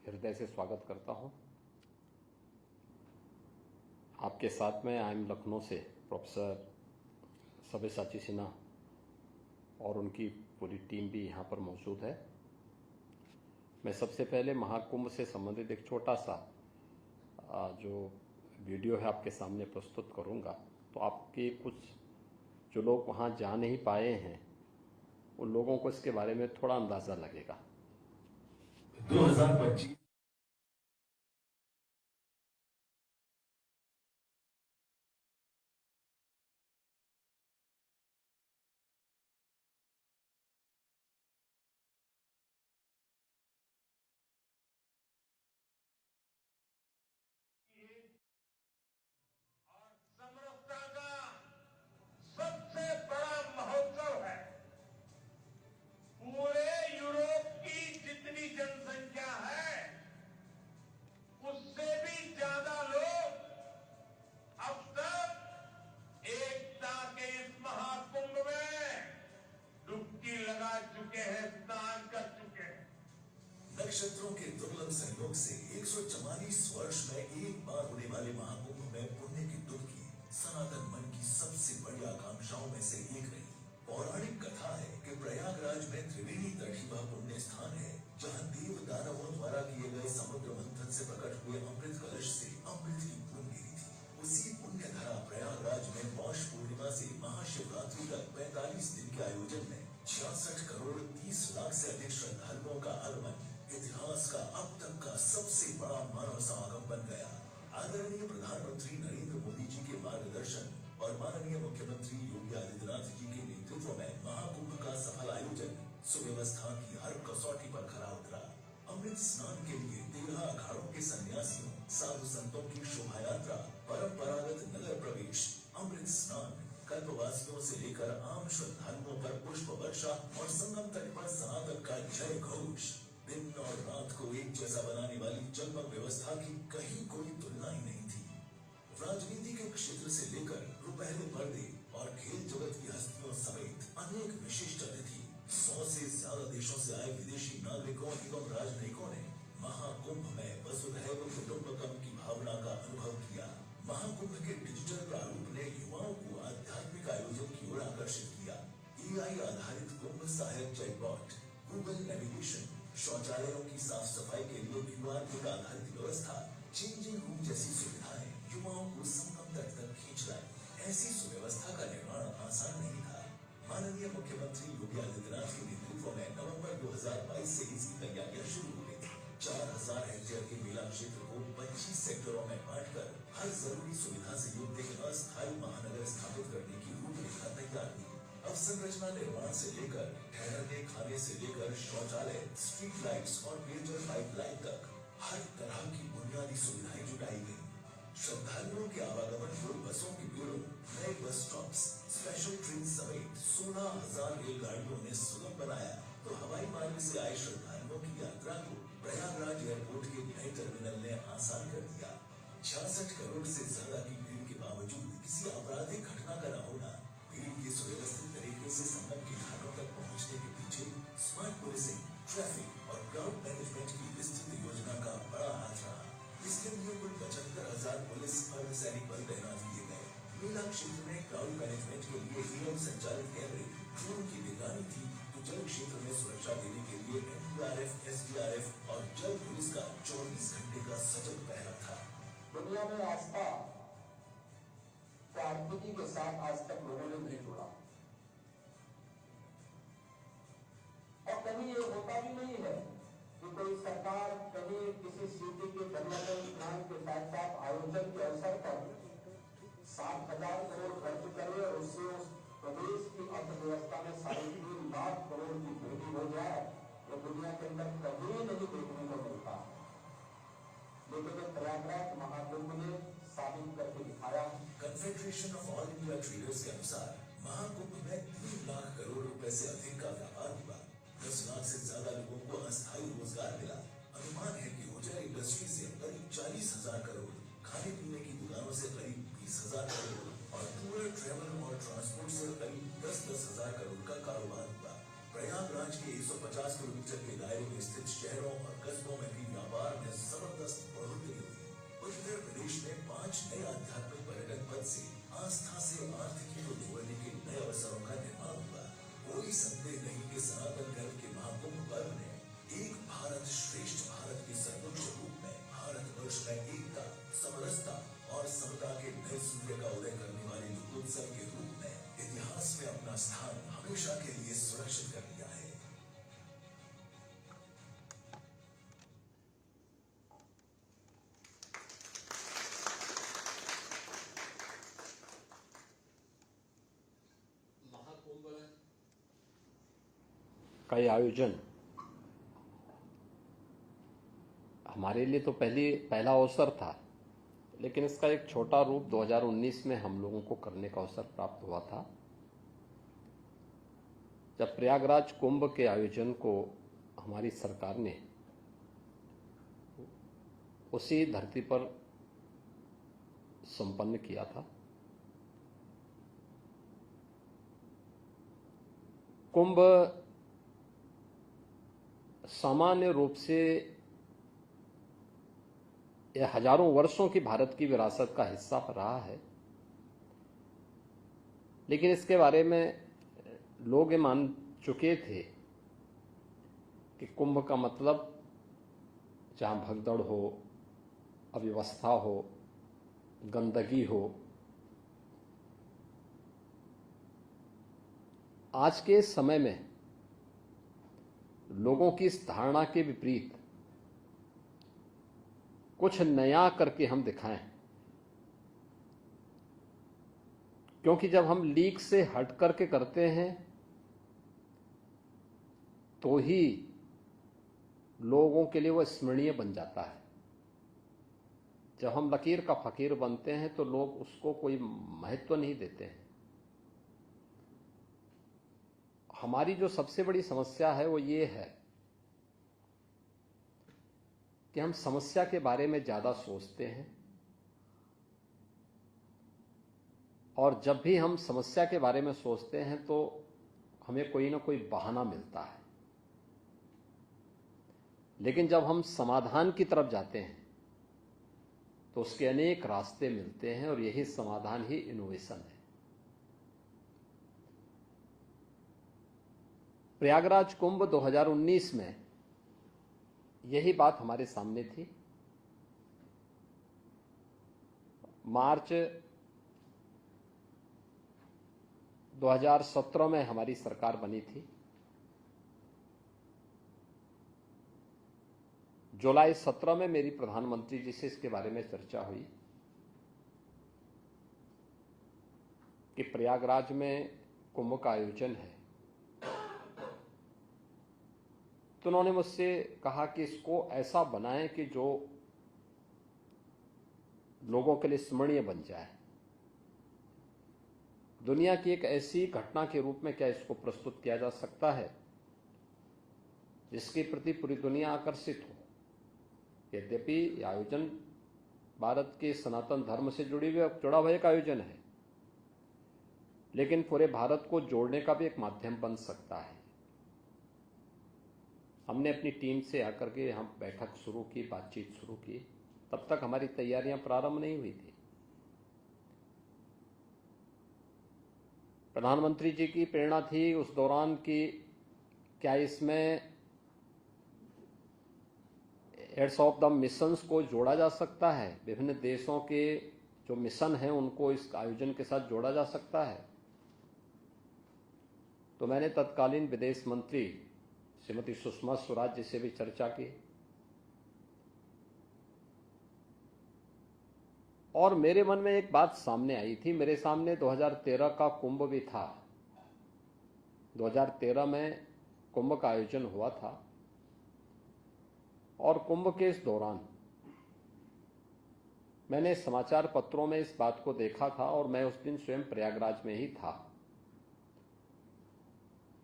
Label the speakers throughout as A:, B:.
A: हृदय से स्वागत करता हूं। आपके साथ में आई एम लखनऊ से प्रोफेसर सब्यसाची सिन्हा और उनकी पूरी टीम भी यहां पर मौजूद है। मैं सबसे पहले महाकुंभ से संबंधित एक छोटा सा जो वीडियो है आपके सामने प्रस्तुत करूंगा, तो आपके कुछ जो लोग वहां जा नहीं पाए हैं उन लोगों को इसके बारे में थोड़ा अंदाजा लगेगा।
B: 2025
C: और समरसता का सबसे बड़ा महोत्सव है। पूरे यूरोप की जितनी जनसंख्या है उससे भी ज्यादा लोग अब तक एकता के इस महाकुंभ में डुबकी लगा चुके हैं, स्नान कर चुके हैं।
B: नक्षत्रों के दुर्लभ संयोग से 144 वर्ष में एक बार होने वाले महाकुंभ में पुण्य की डुबकी सनातन मन की सबसे बड़ी आकांक्षाओं में से एक रही। पौराणिक कथा है कि प्रयागराज में त्रिवेणी तट वह पुण्य स्थान है जहां देव दानवों द्वारा किए गए समुद्र मंथन से प्रकट हुए अमृत कलश से अमृत की बूंद गिरी थी। उसी पुण्य धरा प्रयागराज में पौष पूर्णिमा से महाशिवरात्रि तक 45 दिन के आयोजन में 66 करोड़ 30 लाख से अधिक श्रद्धालुओं का आगमन इतिहास का अब तक का सबसे बड़ा मानव समागम बन गया। आदरणीय प्रधानमंत्री नरेंद्र मोदी जी के मार्गदर्शन और माननीय मुख्यमंत्री योगी आदित्यनाथ जी के नेतृत्व में महाकुंभ का सफल आयोजन सुव्यवस्था की हर कसौटी पर खरा उतरा। अमृत स्नान के लिए 13 अखाड़ों के सन्यासियों साधु संतों की शोभा यात्रा, परंपरागत नगर प्रवेश, अमृत स्नान, कल्पवासियों से लेकर आम श्रद्धालुओं पर पुष्प वर्षा और संगम तट पर सनातन का जय घोष। दिन और रात को एक जैसा बनाने वाली जगमग व्यवस्था की कहीं कोई तुलना ही नहीं थी। राजनीति के क्षेत्र से लेकर रुपहले पर्दे और खेल जगत की हस्तियों समेत अनेक विशिष्ट अतिथि, 100 से ज्यादा देशों से आए विदेशी नागरिकों एवं राजनयिकों ने महाकुंभ में वसुधैव कुटुंबकम की भावना का अनुभव किया। महाकुंभ के डिजिटल प्रारूप ने युवाओं को आध्यात्मिक आयोजन की ओर आकर्षित किया। AI आधारित कुंभ सहायक चैटबॉट, गूगल नेविगेशन, शौचालयों की साफ सफाई के लिए QR कोड आधारित व्यवस्था, चेंजिंग रूम जैसी सुविधाएं युवाओं को संगम तक खींच लाई। ऐसी सुव्यवस्था का निर्माण आसान नहीं था। माननीय मुख्यमंत्री योगी आदित्यनाथ के नेतृत्व में नवंबर 2022 से इसकी तैयारियां शुरू हो गई थी। 4000 हेक्टेयर के मेला क्षेत्र को 25 सेक्टरों में बांटकर हर जरूरी सुविधा से युक्त एक अस्थायी महानगर स्थापित करने की रूपरेखा तैयार की। अवसंरचना निर्माण से लेकर ठहरने खाने से लेकर शौचालय, स्ट्रीट लाइट्स और पेयजल पाइपलाइन तक हर तरह की बुनियादी सुविधाएं जुटाई गई। श्रद्धालुओं के आवागमन को बसों की भीड़ों, नए बस स्टॉप्स, स्पेशल ट्रेन समेत 16,000 रेलगाड़ियों ने सुगम बनाया, तो हवाई मार्ग से आए श्रद्धालुओं की यात्रा को प्रयागराज एयरपोर्ट के नए टर्मिनल ने आसान कर दिया। 66 करोड़ से ज्यादा की भीड़ के बावजूद किसी आपराधिक घटना का न होना भीड़ के सुव्यवस्थित तरीके से संगम के घाटों तक पहुंचने के पीछे स्मार्ट पुलिसिंग, ट्रैफिक और क्राउड मैनेजमेंट की विस्तृत योजना का बड़ा हाथ रहा। इसके लिए कुल 75,000 पुलिस अर्धसैनिक बल तैनात किए गए। मेला क्षेत्र में क्राउड मैनेजमेंट के लिए AM संचालित कैमरे, ड्रोन की निगरानी थी, तो जल क्षेत्र में सुरक्षा देने के लिए NDRF, SDRF और जल पुलिस का 24 घंटे का सजग पहरा था।
D: दुनिया में आस्था आर्थिकी के साथ आज तक लोगों ने नहीं जोड़ा, और कहीं ये होता भी नहीं है कि कोई सरकार कहीं किसी सिटी के डेवलपमेंट प्लान के साथ साथ आयोजन के अवसर पर 7,000 करोड़ खर्च करे और उससे उस प्रदेश की अर्थव्यवस्था में 3.5 लाख करोड़ की वृद्धि हो जाए। वो दुनिया के अंदर कभी नहीं देखने को मिलता, लेकिन प्रयागराज महाकुंभ ने साबित करके दिखाया।
B: Confederation of all India traders के अनुसार महाकुंभ में 3 लाख करोड़ रुपए से अधिक का व्यापार हुआ। 10 लाख से ज्यादा लोगों को अस्थायी रोजगार मिला। अनुमान है कि होटल इंडस्ट्री से करीब 40,000 करोड़, खाने पीने की दुकानों से करीब 20,000 करोड़ और टूर, ट्रेवल और ट्रांसपोर्ट से करीब 10,000 करोड़ का कारोबार हुआ। प्रयागराज के 150 किलोमीटर के दायरे में स्थित शहरों और कस्बों में भी व्यापार हमेशा के लिए सुरक्षित कर लिया है।
A: महाकुंभ का ये आयोजन हमारे लिए तो पहला अवसर था, लेकिन इसका एक छोटा रूप 2019 में हम लोगों को करने का अवसर प्राप्त हुआ था, जब प्रयागराज कुंभ के आयोजन को हमारी सरकार ने उसी धरती पर संपन्न किया था। कुंभ सामान्य रूप से यह हजारों वर्षों की भारत की विरासत का हिस्सा रहा है, लेकिन इसके बारे में लोग ये मान चुके थे कि कुंभ का मतलब जहां भगदड़ हो, अव्यवस्था हो, गंदगी हो। आज के समय में लोगों की इस धारणा के विपरीत कुछ नया करके हम दिखाएं, क्योंकि जब हम लीक से हट करके करते हैं तो ही लोगों के लिए वह स्मरणीय बन जाता है। जब हम लकीर का फकीर बनते हैं तो लोग उसको कोई महत्व नहीं देते हैं। हमारी जो सबसे बड़ी समस्या है वो ये है कि हम समस्या के बारे में ज्यादा सोचते हैं, और जब भी हम समस्या के बारे में सोचते हैं तो हमें कोई ना कोई बहाना मिलता है। लेकिन जब हम समाधान की तरफ जाते हैं तो उसके अनेक रास्ते मिलते हैं, और यही समाधान ही इनोवेशन है। प्रयागराज कुंभ 2019 में यही बात हमारे सामने थी। मार्च 2017 में हमारी सरकार बनी थी। जुलाई 17 में मेरी प्रधानमंत्री जी से इसके बारे में चर्चा हुई कि प्रयागराज में कुंभ का आयोजन है। तो उन्होंने मुझसे कहा कि इसको ऐसा बनाएं कि जो लोगों के लिए स्मरणीय बन जाए। दुनिया की एक ऐसी घटना के रूप में क्या इसको प्रस्तुत किया जा सकता है जिसके प्रति पूरी दुनिया आकर्षित हो। यद्यपि यह आयोजन भारत के सनातन धर्म से जुड़ा हुआ एक आयोजन है, लेकिन पूरे भारत को जोड़ने का भी एक माध्यम बन सकता है। हमने अपनी टीम से आकर के हम बैठक शुरू की, बातचीत शुरू की। तब तक हमारी तैयारियां प्रारंभ नहीं हुई थी। प्रधानमंत्री जी की प्रेरणा थी उस दौरान कि क्या इसमें हेड्स ऑफ द मिशंस को जोड़ा जा सकता है, विभिन्न देशों के जो मिशन हैं उनको इस आयोजन के साथ जोड़ा जा सकता है। तो मैंने तत्कालीन विदेश मंत्री श्रीमती सुषमा स्वराज जी से भी चर्चा की, और मेरे मन में एक बात सामने आई थी। मेरे सामने 2013 का कुंभ भी था। 2013 में कुंभ का आयोजन हुआ था, और कुंभ के इस दौरान मैंने समाचार पत्रों में इस बात को देखा था, और मैं उस दिन स्वयं प्रयागराज में ही था।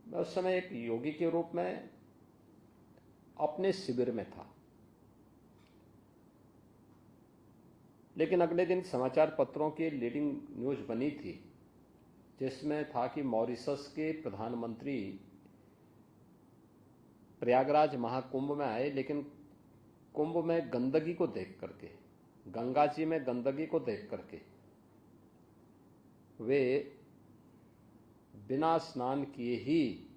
A: मैं उस समय एक योगी के रूप में अपने शिविर में था, लेकिन अगले दिन समाचार पत्रों की लीडिंग न्यूज बनी थी जिसमें था कि मॉरिशस के प्रधानमंत्री प्रयागराज महाकुंभ में आए, लेकिन कुंभ में गंदगी को देख करके, गंगा जी में गंदगी को देख करके वे बिना स्नान किए ही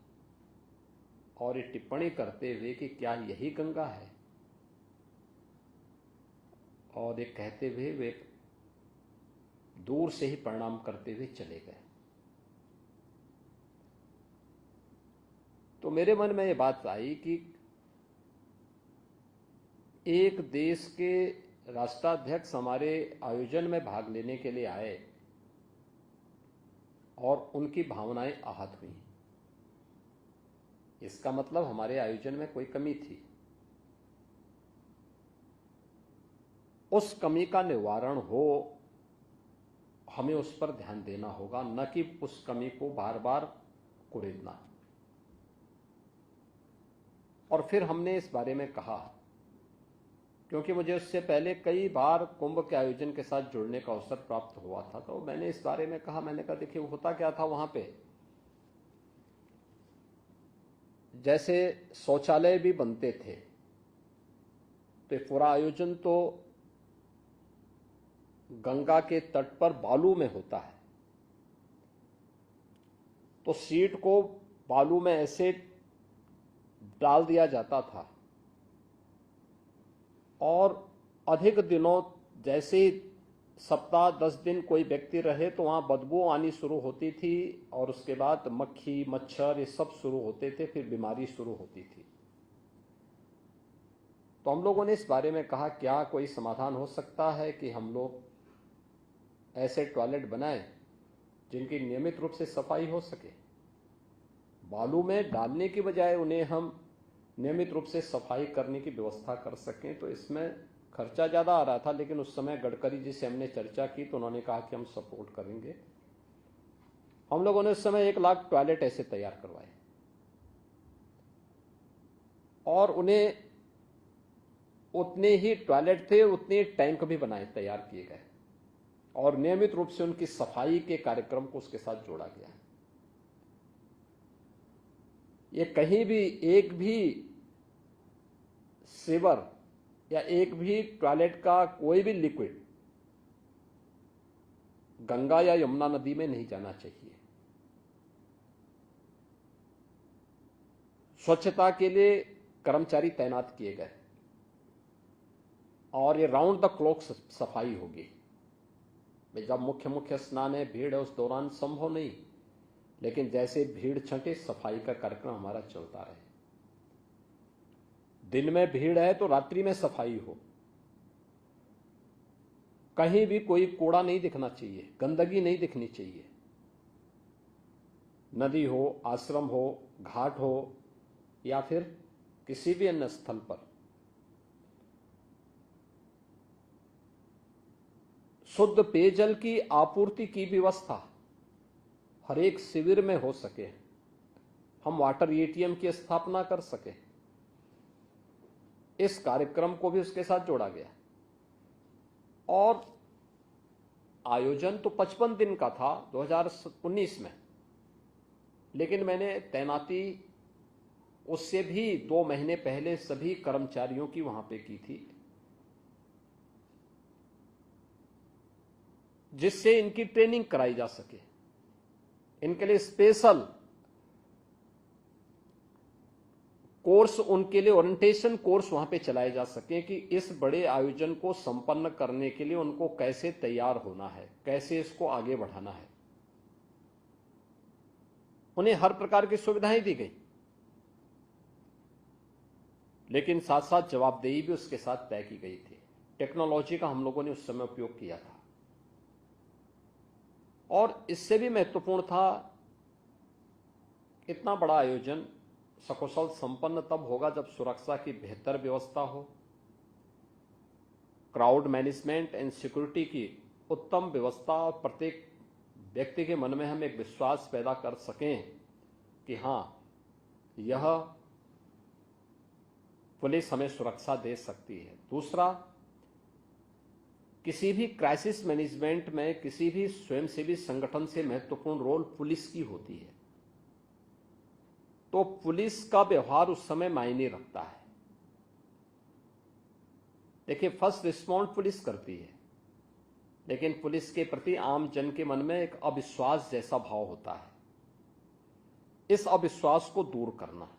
A: और ये टिप्पणी करते हुए कि क्या यही गंगा है, और ये कहते हुए वे दूर से ही प्रणाम करते हुए चले गए। तो मेरे मन में ये बात आई कि एक देश के राष्ट्राध्यक्ष हमारे आयोजन में भाग लेने के लिए आए और उनकी भावनाएं आहत हुई। इसका मतलब हमारे आयोजन में कोई कमी थी। उस कमी का निवारण हो, हमें उस पर ध्यान देना होगा, न कि उस कमी को बार बार कुरेदना। और फिर हमने इस बारे में कहा, क्योंकि मुझे उससे पहले कई बार कुंभ के आयोजन के साथ जुड़ने का अवसर प्राप्त हुआ था, तो मैंने इस बारे में कहा। मैंने कहा देखिए होता क्या था वहां पे, जैसे शौचालय भी बनते थे, तो पूरा आयोजन तो गंगा के तट पर बालू में होता है, तो सीट को बालू में ऐसे डाल दिया जाता था और अधिक दिनों, जैसे सप्ताह 10 दिन कोई व्यक्ति रहे तो वहां बदबू आनी शुरू होती थी और उसके बाद मक्खी मच्छर ये सब शुरू होते थे, फिर बीमारी शुरू होती थी। तो हम लोगों ने इस बारे में कहा क्या कोई समाधान हो सकता है कि हम लोग ऐसे टॉयलेट बनाएं जिनकी नियमित रूप से सफाई हो सके। बालू में डालने की बजाय उन्हें हम नियमित रूप से सफाई करने की व्यवस्था कर सकें। तो इसमें खर्चा ज़्यादा आ रहा था, लेकिन उस समय गडकरी जी से हमने चर्चा की तो उन्होंने कहा कि हम सपोर्ट करेंगे। हम लोगों ने उस समय 1 लाख टॉयलेट ऐसे तैयार करवाए और उन्हें उतने ही टॉयलेट थे, उतने टैंक भी बनाए, तैयार किए गए और नियमित रूप से उनकी सफाई के कार्यक्रम को उसके साथ जोड़ा गया। ये कहीं भी एक भी सीवर या एक भी टॉयलेट का कोई भी लिक्विड गंगा या यमुना नदी में नहीं जाना चाहिए। स्वच्छता के लिए कर्मचारी तैनात किए गए और ये राउंड द क्लॉक सफाई होगी। जब मुख्य स्नान है, भीड़ है, उस दौरान संभव नहीं, लेकिन जैसे भीड़ छंटे सफाई का कार्यक्रम हमारा चलता रहे। दिन में भीड़ है तो रात्रि में सफाई हो। कहीं भी कोई कूड़ा नहीं दिखना चाहिए, गंदगी नहीं दिखनी चाहिए। नदी हो, आश्रम हो, घाट हो या फिर किसी भी अन्य स्थल पर शुद्ध पेयजल की आपूर्ति की व्यवस्था हर एक शिविर में हो सके, हम वाटर एटीएम की स्थापना कर सके, इस कार्यक्रम को भी उसके साथ जोड़ा गया। और आयोजन तो 55 दिन का था 2019 में, लेकिन मैंने तैनाती उससे भी 2 महीने पहले सभी कर्मचारियों की वहां पे की थी, जिससे इनकी ट्रेनिंग कराई जा सके। इनके लिए स्पेशल कोर्स, उनके लिए ओरिएंटेशन कोर्स वहां पे चलाए जा सके कि इस बड़े आयोजन को संपन्न करने के लिए उनको कैसे तैयार होना है, कैसे इसको आगे बढ़ाना है। उन्हें हर प्रकार की सुविधाएं दी गई, लेकिन साथ साथ जवाबदेही भी उसके साथ तय की गई थी। टेक्नोलॉजी का हम लोगों ने उस समय उपयोग किया था और इससे भी महत्वपूर्ण था, इतना बड़ा आयोजन सकुशल संपन्न तब होगा जब सुरक्षा की बेहतर व्यवस्था हो, क्राउड मैनेजमेंट एंड सिक्योरिटी की उत्तम व्यवस्था और प्रत्येक व्यक्ति के मन में हम एक विश्वास पैदा कर सकें कि हां, यह पुलिस हमें सुरक्षा दे सकती है। दूसरा, किसी भी क्राइसिस मैनेजमेंट में किसी भी स्वयंसेवी संगठन से महत्वपूर्ण रोल पुलिस की होती है, तो पुलिस का व्यवहार उस समय मायने रखता है। देखिए, फर्स्ट रिस्पॉन्ड पुलिस करती है, लेकिन पुलिस के प्रति आम जन के मन में एक अविश्वास जैसा भाव होता है। इस अविश्वास को दूर करना,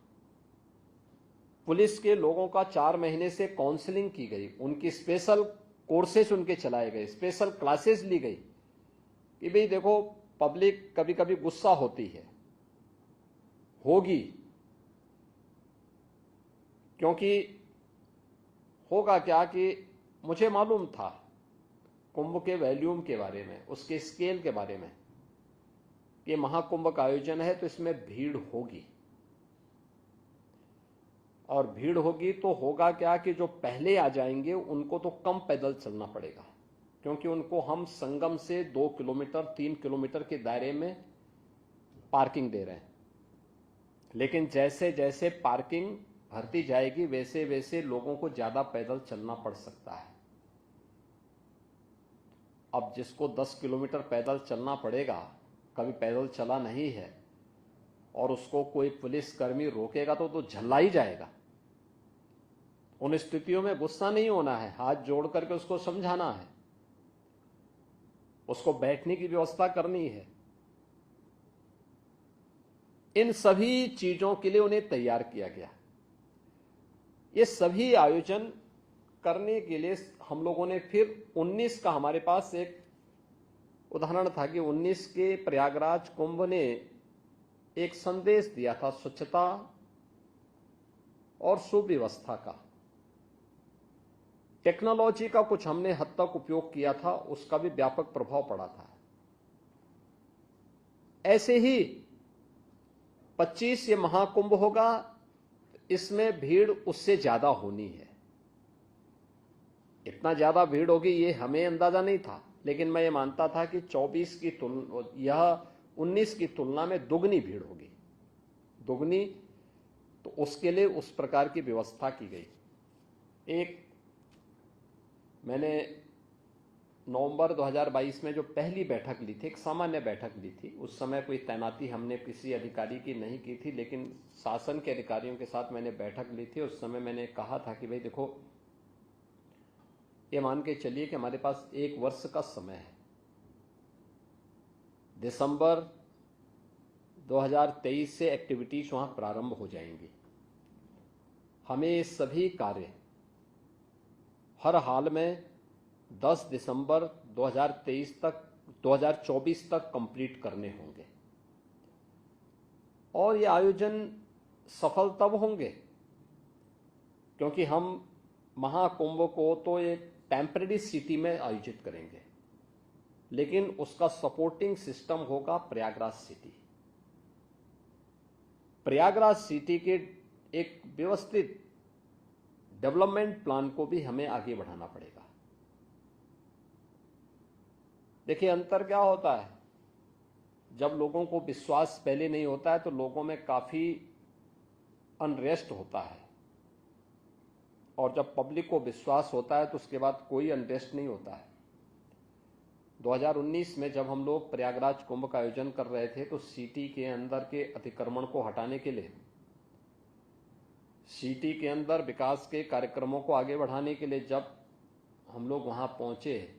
A: पुलिस के लोगों का 4 महीने से काउंसलिंग की गई, उनकी स्पेशल कोर्सेज उनके चलाए गए, स्पेशल क्लासेस ली गई कि भाई देखो, पब्लिक कभी कभी गुस्सा होती है, होगी, क्योंकि होगा क्या कि मुझे मालूम था कुंभ के वॉल्यूम के बारे में, उसके स्केल के बारे में, कि महाकुंभ का आयोजन है तो इसमें भीड़ होगी, और भीड़ होगी तो होगा क्या कि जो पहले आ जाएंगे उनको तो कम पैदल चलना पड़ेगा, क्योंकि उनको हम संगम से 2 किलोमीटर 3 किलोमीटर के दायरे में पार्किंग दे रहे हैं। लेकिन जैसे जैसे पार्किंग भरती जाएगी वैसे वैसे लोगों को ज्यादा पैदल चलना पड़ सकता है। अब जिसको 10 किलोमीटर पैदल चलना पड़ेगा, कभी पैदल चला नहीं है, और उसको कोई पुलिसकर्मी रोकेगा तो झल्ला ही जाएगा। उन स्थितियों में गुस्सा नहीं होना है, हाथ जोड़ करके उसको समझाना है, उसको बैठने की व्यवस्था करनी है। इन सभी चीजों के लिए उन्हें तैयार किया गया। ये सभी आयोजन करने के लिए हम लोगों ने फिर 19 का, हमारे पास एक उदाहरण था कि 19 के प्रयागराज कुंभ ने एक संदेश दिया था स्वच्छता और सुव्यवस्था का। टेक्नोलॉजी का कुछ हमने हद तक उपयोग किया था, उसका भी व्यापक प्रभाव पड़ा था। ऐसे ही 25 ये महाकुंभ होगा, इसमें भीड़ उससे ज्यादा होनी है। इतना ज्यादा भीड़ होगी ये हमें अंदाजा नहीं था, लेकिन मैं ये मानता था कि 24 की तुलना, यह 19 की तुलना में दुगनी भीड़ होगी, दुगनी। तो उसके लिए उस प्रकार की व्यवस्था की गई। एक मैंने नवंबर 2022 में जो पहली बैठक ली थी, एक सामान्य बैठक ली थी, उस समय कोई तैनाती हमने किसी अधिकारी की नहीं की थी, लेकिन शासन के अधिकारियों के साथ मैंने बैठक ली थी। उस समय मैंने कहा था कि भाई देखो, ये मान के चलिए कि हमारे पास 1 वर्ष का समय है। दिसंबर 2023 से एक्टिविटीज वहां प्रारंभ हो जाएंगी। हमें ये सभी कार्य हर हाल में 10 दिसंबर 2024 तक कंप्लीट करने होंगे। और ये आयोजन सफल तब होंगे क्योंकि हम महाकुंभ को तो एक टेम्परेरी सिटी में आयोजित करेंगे, लेकिन उसका सपोर्टिंग सिस्टम होगा प्रयागराज सिटी। प्रयागराज सिटी के एक व्यवस्थित डेवलपमेंट प्लान को भी हमें आगे बढ़ाना पड़ेगा। देखिए, अंतर क्या होता है, जब लोगों को विश्वास पहले नहीं होता है तो लोगों में काफी अनरेस्ट होता है, और जब पब्लिक को विश्वास होता है तो उसके बाद कोई अनरेस्ट नहीं होता है। 2019 में जब हम लोग प्रयागराज कुंभ का आयोजन कर रहे थे तो सिटी के अंदर के अतिक्रमण को हटाने के लिए, सिटी के अंदर विकास के कार्यक्रमों को आगे बढ़ाने के लिए जब हम लोग वहां पहुंचे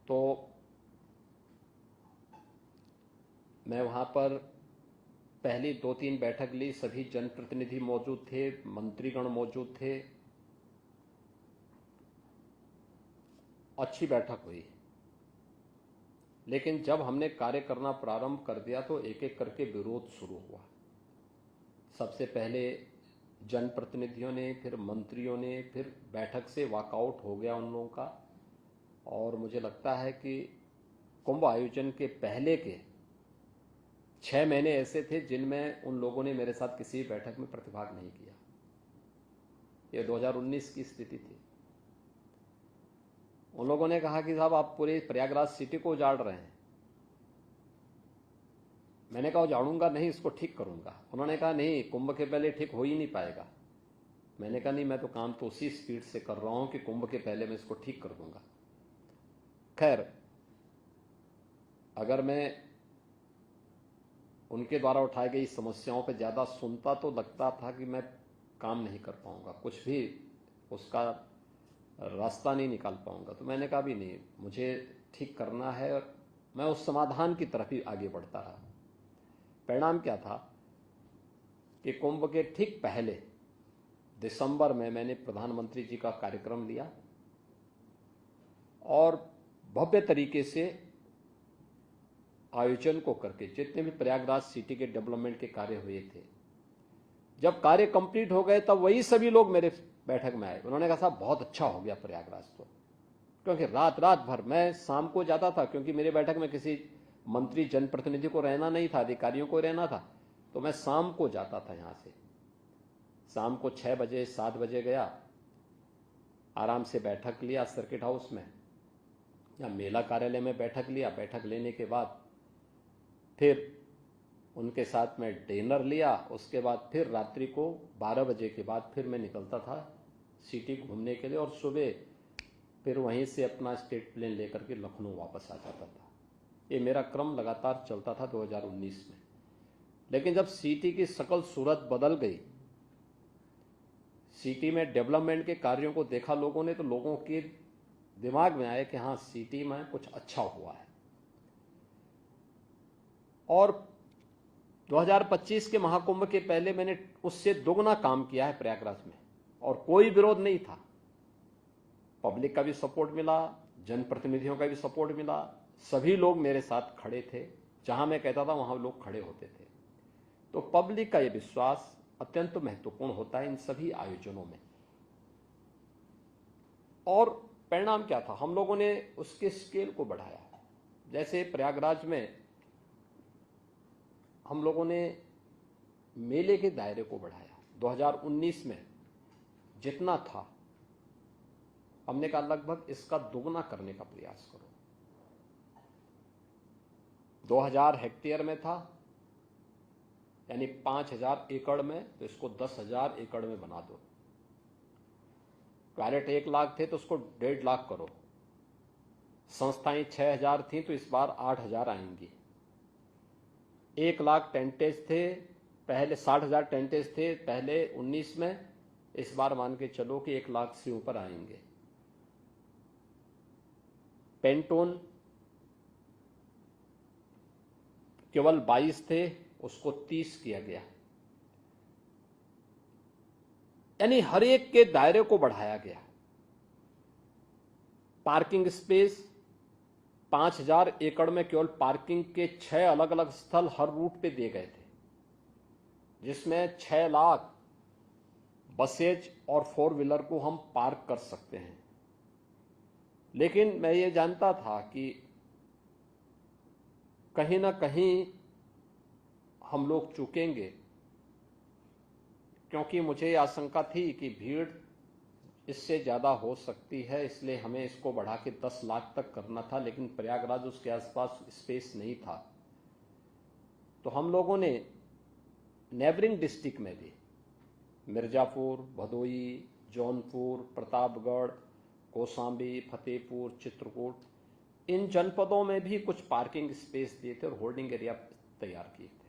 A: तो मैं वहां पर पहली 2-3 बैठक ली। सभी जनप्रतिनिधि मौजूद थे, मंत्रीगण मौजूद थे, अच्छी बैठक हुई। लेकिन जब हमने कार्य करना प्रारंभ कर दिया तो एक एक करके विरोध शुरू हुआ। सबसे पहले जनप्रतिनिधियों ने, फिर मंत्रियों ने, फिर बैठक से वॉकआउट हो गया उन लोगों का। और मुझे लगता है कि कुंभ आयोजन के पहले के 6 महीने ऐसे थे जिनमें उन लोगों ने मेरे साथ किसी बैठक में प्रतिभाग नहीं किया। यह 2019 की स्थिति थी। उन लोगों ने कहा कि साहब आप पूरे प्रयागराज सिटी को उजाड़ रहे हैं। मैंने कहा उजाड़ूंगा नहीं, इसको ठीक करूंगा। उन्होंने कहा नहीं, कुंभ के पहले ठीक हो ही नहीं पाएगा। मैंने कहा नहीं, मैं तो काम तो उसी स्पीड से कर रहा हूं कि कुंभ के पहले मैं इसको ठीक कर दूंगा। खैर, अगर मैं उनके द्वारा उठाई गई समस्याओं पर ज्यादा सुनता तो लगता था कि मैं काम नहीं कर पाऊंगा, कुछ भी उसका रास्ता नहीं निकाल पाऊंगा। तो मैंने कहा भी नहीं, मुझे ठीक करना है, और मैं उस समाधान की तरफ ही आगे बढ़ता रहा। परिणाम क्या था कि कुंभ के ठीक पहले दिसंबर में मैंने प्रधानमंत्री जी का कार्यक्रम लिया और भव्य तरीके से आयोजन को करके जितने भी प्रयागराज सिटी के डेवलपमेंट के कार्य हुए थे जब कार्य कंप्लीट हो गए तब वही सभी लोग मेरे बैठक में आए। उन्होंने कहा साहब बहुत अच्छा हो गया प्रयागराज तो, क्योंकि रात रात भर मैं शाम को जाता था, क्योंकि मेरे बैठक में किसी मंत्री जनप्रतिनिधि को रहना नहीं था, अधिकारियों को रहना था, तो मैं शाम को जाता था। यहां से शाम को 6 बजे 7 बजे गया, आराम से बैठक लिया सर्किट हाउस में या मेला कार्यालय में बैठक लिया। बैठक लेने के बाद फिर उनके साथ में डिनर लिया। उसके बाद फिर रात्रि को 12 बजे के बाद फिर मैं निकलता था सिटी घूमने के लिए, और सुबह फिर वहीं से अपना स्टेट प्लेन लेकर के लखनऊ वापस आ जाता था। ये मेरा क्रम लगातार चलता था 2019 में। लेकिन जब सिटी की शकल सूरत बदल गई, सिटी में डेवलपमेंट के कार्यों को देखा लोगों ने, तो लोगों के दिमाग में आया कि हाँ सिटी में कुछ अच्छा हुआ है। और 2025 के महाकुंभ के पहले मैंने उससे दोगुना काम किया है प्रयागराज में, और कोई विरोध नहीं था। पब्लिक का भी सपोर्ट मिला, जनप्रतिनिधियों का भी सपोर्ट मिला, सभी लोग मेरे साथ खड़े थे। जहां मैं कहता था वहां लोग खड़े होते थे। तो पब्लिक का यह विश्वास अत्यंत महत्वपूर्ण होता है इन सभी आयोजनों में। और परिणाम क्या था, हम लोगों ने उसके स्केल को बढ़ाया। जैसे प्रयागराज में हम लोगों ने मेले के दायरे को बढ़ाया। 2019 में जितना था, हमने कहा लगभग इसका दोगुना करने का प्रयास करो। 2000 हेक्टेयर में था, यानी 5000 एकड़ में, तो इसको 10,000 एकड़ में बना दो। पायलट 1 लाख थे तो उसको 1.5 लाख करो। संस्थाएं 6000 थी तो इस बार 8000 आएंगी। 1 लाख टेंटेज थे पहले, 60,000 टेंटेज थे पहले 19 में, इस बार मान के चलो कि 1 लाख से ऊपर आएंगे। पेंटोन केवल 22 थे, उसको 30 किया गया। यानी हर एक के दायरे को बढ़ाया गया। पार्किंग स्पेस 5000 एकड़ में केवल पार्किंग के 6 अलग अलग स्थल हर रूट पे दिए गए थे, जिसमें 6 लाख बसेज और 4 व्हीलर को हम पार्क कर सकते हैं। लेकिन मैं ये जानता था कि कहीं ना कहीं हम लोग चूकेंगे, क्योंकि मुझे आशंका थी कि भीड़ इससे ज़्यादा हो सकती है, इसलिए हमें इसको बढ़ा के 10 लाख तक करना था। लेकिन प्रयागराज उसके आसपास स्पेस नहीं था, तो हम लोगों ने नेबरिंग डिस्ट्रिक्ट में भी मिर्जापुर, भदोई, जौनपुर, प्रतापगढ़, कौशाम्बी, फतेहपुर, चित्रकूट, इन जनपदों में भी कुछ पार्किंग स्पेस दिए थे और होल्डिंग एरिया तैयार किए थे।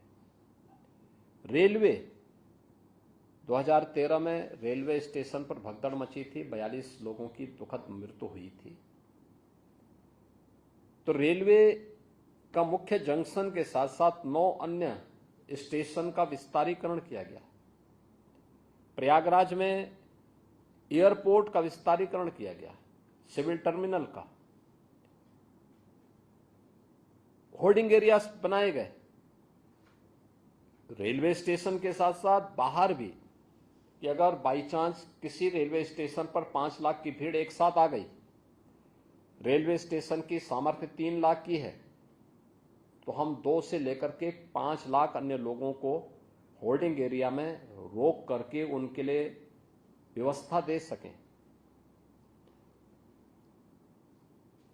A: रेलवे 2013 में रेलवे स्टेशन पर भगदड़ मची थी, 42 लोगों की दुखद मृत्यु हुई थी। तो रेलवे का मुख्य जंक्शन के साथ साथ 9 अन्य स्टेशन का विस्तारीकरण किया गया। प्रयागराज में एयरपोर्ट का विस्तारीकरण किया गया, सिविल टर्मिनल का, होल्डिंग एरिया बनाए गए। रेलवे स्टेशन के साथ साथ बाहर भी, कि अगर बाई चांस किसी रेलवे स्टेशन पर 5 लाख की भीड़ एक साथ आ गई, रेलवे स्टेशन की सामर्थ्य 3 लाख की है, तो हम 2 से लेकर के 5 लाख अन्य लोगों को होल्डिंग एरिया में रोक करके उनके लिए व्यवस्था दे सकें।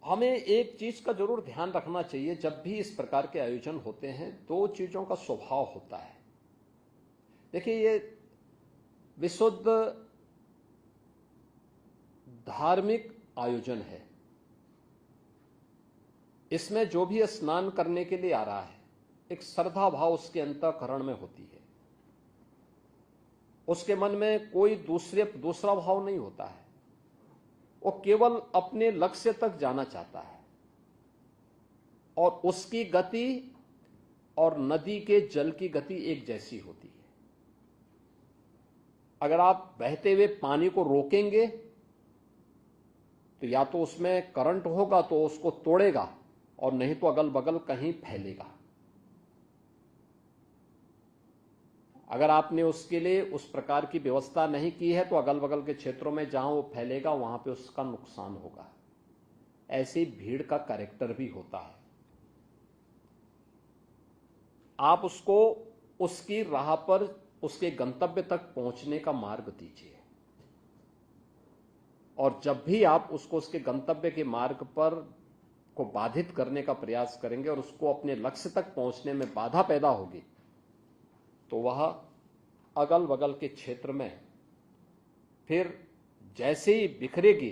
A: हमें एक चीज का जरूर ध्यान रखना चाहिए, जब भी इस प्रकार के आयोजन होते हैं 2 चीजों का स्वभाव होता है। देखिए, ये विशुद्ध धार्मिक आयोजन है। इसमें जो भी स्नान करने के लिए आ रहा है, एक श्रद्धा भाव उसके अंतःकरण में होती है। उसके मन में कोई दूसरा भाव नहीं होता है। वो केवल अपने लक्ष्य तक जाना चाहता है, और उसकी गति और नदी के जल की गति एक जैसी होती है। अगर आप बहते हुए पानी को रोकेंगे तो या तो उसमें करंट होगा तो उसको तोड़ेगा, और नहीं तो अगल बगल कहीं फैलेगा। अगर आपने उसके लिए उस प्रकार की व्यवस्था नहीं की है तो अगल बगल के क्षेत्रों में जहां वो फैलेगा वहां पे उसका नुकसान होगा। ऐसी भीड़ का कैरेक्टर भी होता है। आप उसको उसकी राह पर उसके गंतव्य तक पहुंचने का मार्ग दीजिए, और जब भी आप उसको उसके गंतव्य के मार्ग पर को बाधित करने का प्रयास करेंगे और उसको अपने लक्ष्य तक पहुंचने में बाधा पैदा होगी, तो वह अगल बगल के क्षेत्र में फिर जैसे ही बिखरेगी,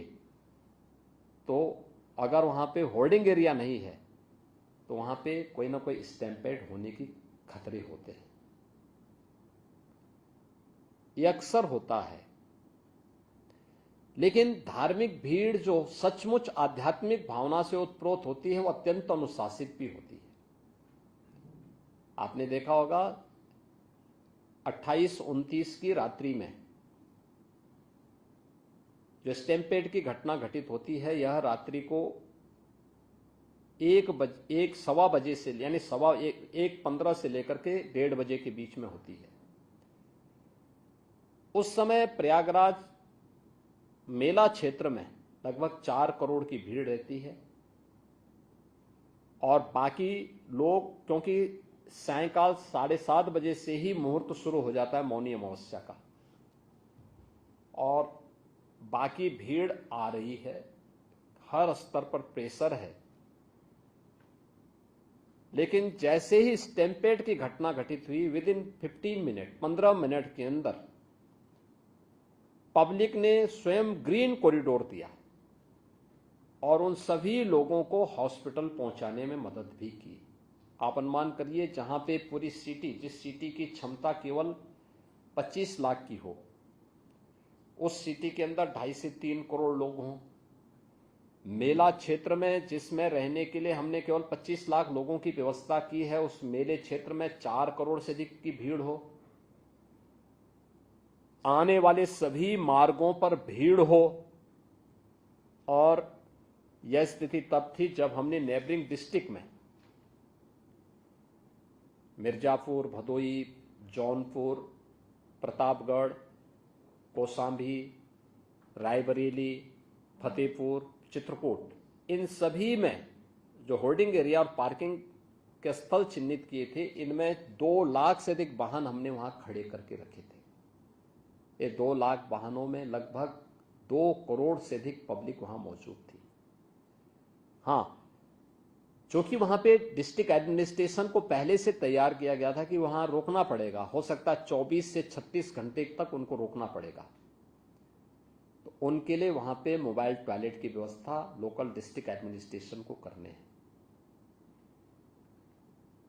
A: तो अगर वहां पे होल्डिंग एरिया नहीं है तो वहां पे कोई ना कोई स्टैम्पेड होने की खतरे होते हैं। यह अक्सर होता है। लेकिन धार्मिक भीड़ जो सचमुच आध्यात्मिक भावना से उत्प्रोत होती है वो अत्यंत अनुशासित भी होती है। आपने देखा होगा 28-29 की रात्रि में जो स्टैम्पेड की घटना घटित होती है, यह रात्रि को 1-1:15 बजे से यानी 1:15 से लेकर के 1:30 बजे के बीच में होती है। उस समय प्रयागराज मेला क्षेत्र में लगभग 4 करोड़ की भीड़ रहती है, और बाकी लोग, क्योंकि सायंकाल 7:30 बजे से ही मुहूर्त शुरू हो जाता है मौनी अमावस्या का, और बाकी भीड़ आ रही है, हर स्तर पर प्रेशर है। लेकिन जैसे ही स्टैम्पेड की घटना घटित हुई, विद इन 15 मिनट के अंदर पब्लिक ने स्वयं ग्रीन कॉरिडोर दिया और उन सभी लोगों को हॉस्पिटल पहुंचाने में मदद भी की। आप अनुमान करिए, जहां पे पूरी सिटी, जिस सिटी की क्षमता केवल 25 लाख की हो, उस सिटी के अंदर 2.5 से 3 करोड़ लोग हों। मेला क्षेत्र में जिसमें रहने के लिए हमने केवल 25 लाख लोगों की व्यवस्था की है, उस मेले क्षेत्र में 4 करोड़ से अधिक की भीड़ हो, आने वाले सभी मार्गों पर भीड़ हो। और यह स्थिति तब थी जब हमने नेबरिंग डिस्ट्रिक्ट में मिर्जापुर, भदोई, जौनपुर, प्रतापगढ़, कौशाम्बी, रायबरेली, फतेहपुर, चित्रकूट, इन सभी में जो होर्डिंग एरिया और पार्किंग के स्थल चिन्हित किए थे, इनमें 2 लाख से अधिक वाहन हमने वहां खड़े करके रखे थे। ये 2 लाख वाहनों में लगभग 2 करोड़ से अधिक पब्लिक वहां मौजूद थी। हां, क्योंकि वहां पे डिस्ट्रिक्ट एडमिनिस्ट्रेशन को पहले से तैयार किया गया था कि वहां रोकना पड़ेगा, हो सकता है 24 से 36 घंटे तक उनको रोकना पड़ेगा, तो उनके लिए वहां पे मोबाइल टॉयलेट की व्यवस्था लोकल डिस्ट्रिक्ट एडमिनिस्ट्रेशन को करने हैं।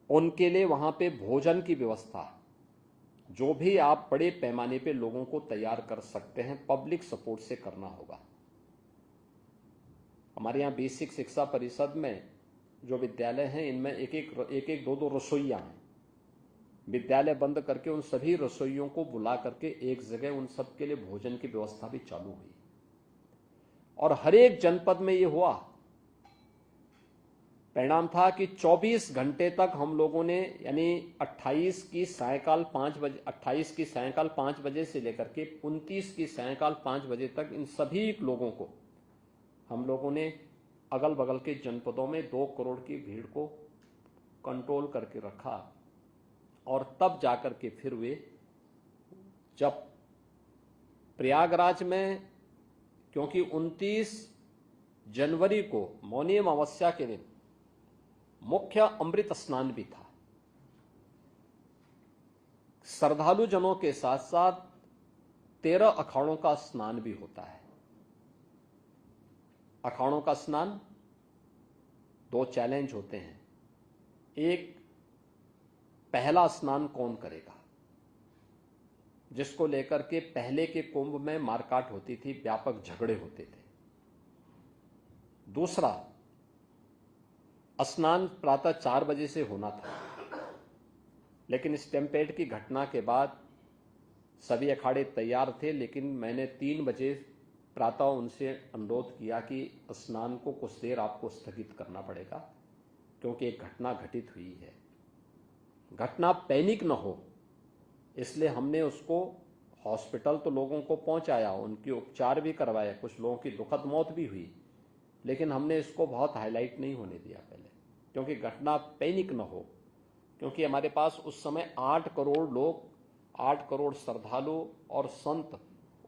A: उनके लिए वहां पे भोजन की व्यवस्था, जो भी आप बड़े पैमाने पे लोगों को तैयार कर सकते हैं, पब्लिक सपोर्ट से करना होगा। हमारे यहाँ बेसिक शिक्षा परिषद में जो विद्यालय हैं, इनमें एक 2 रसोइया हैं। विद्यालय बंद करके उन सभी रसोइयों को बुला करके एक जगह उन सब के लिए भोजन की व्यवस्था भी चालू हुई, और हर एक जनपद में ये हुआ। परिणाम था कि 24 घंटे तक हम लोगों ने, यानी 28 की सायंकाल 5 बजे से लेकर के 29 की सायंकाल 5 बजे तक इन सभी लोगों को हम लोगों ने अगल बगल के जनपदों में 2 करोड़ की भीड़ को कंट्रोल करके रखा। और तब जाकर के फिर वे, जब प्रयागराज में, क्योंकि 29 जनवरी को मौनी अमावस्या के दिन मुख्य अमृत स्नान भी था, श्रद्धालु जनों के साथ साथ 13 अखाड़ों का स्नान भी होता है। अखाड़ों का स्नान 2 चैलेंज होते हैं। एक, पहला स्नान कौन करेगा, जिसको लेकर के पहले के कुंभ में मारकाट होती थी, व्यापक झगड़े होते थे। दूसरा, स्नान प्रातः 4 बजे से होना था, लेकिन स्टैम्पेड की घटना के बाद सभी अखाड़े तैयार थे, लेकिन मैंने 3 बजे प्रातः उनसे अनुरोध किया कि स्नान को कुछ देर आपको स्थगित करना पड़ेगा, क्योंकि एक घटना घटित हुई है। घटना पैनिक न हो, इसलिए हमने उसको हॉस्पिटल तो लोगों को पहुंचाया, उनके उपचार भी करवाए, कुछ लोगों की दुखद मौत भी हुई, लेकिन हमने इसको बहुत हाईलाइट नहीं होने दिया पहले, क्योंकि घटना पैनिक न हो। क्योंकि हमारे पास उस समय 8 करोड़ लोग, 8 करोड़ श्रद्धालु और संत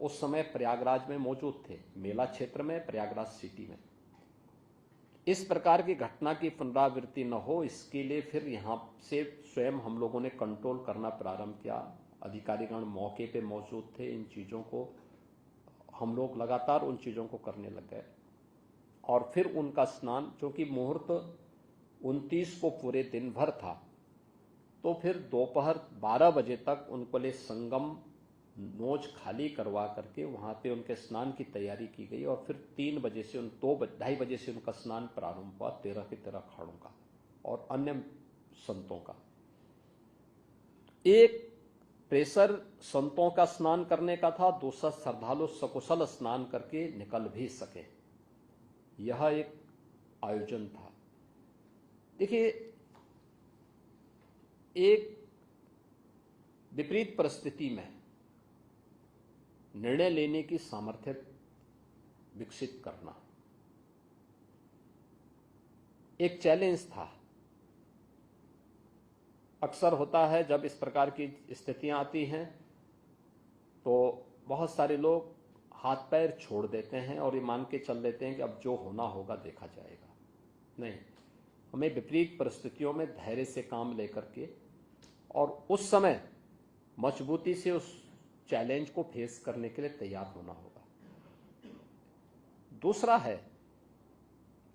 A: उस समय प्रयागराज में मौजूद थे, मेला क्षेत्र में, प्रयागराज सिटी में। इस प्रकार की घटना की पुनरावृत्ति न हो, इसके लिए फिर यहाँ से स्वयं हम लोगों ने कंट्रोल करना प्रारंभ किया। अधिकारीगण मौके पे मौजूद थे, इन चीज़ों को हम लोग लगातार उन चीज़ों को करने लग गए। और फिर उनका स्नान, चूंकि मुहूर्त 29 को पूरे दिन भर था, तो फिर दोपहर 12 बजे तक उनको लिए संगम नोच खाली करवा करके वहाँ पे उनके स्नान की तैयारी की गई। और फिर 3 बजे से 2-2:30 बजे से उनका स्नान प्रारंभ हुआ, 13 के 13 अखाड़ों का और अन्य संतों का। एक प्रेशर संतों का स्नान करने का था, दूसरा श्रद्धालु सकुशल स्नान करके निकल भी सके, यह एक आयोजन था। देखिए, एक विपरीत परिस्थिति में निर्णय लेने की सामर्थ्य विकसित करना एक चैलेंज था। अक्सर होता है जब इस प्रकार की स्थितियां आती हैं तो बहुत सारे लोग हाथ पैर छोड़ देते हैं और ये मान के चल लेते हैं कि अब जो होना होगा देखा जाएगा। नहीं, हमें विपरीत परिस्थितियों में धैर्य से काम लेकर के और उस समय मजबूती से उस चैलेंज को फेस करने के लिए तैयार होना होगा। दूसरा है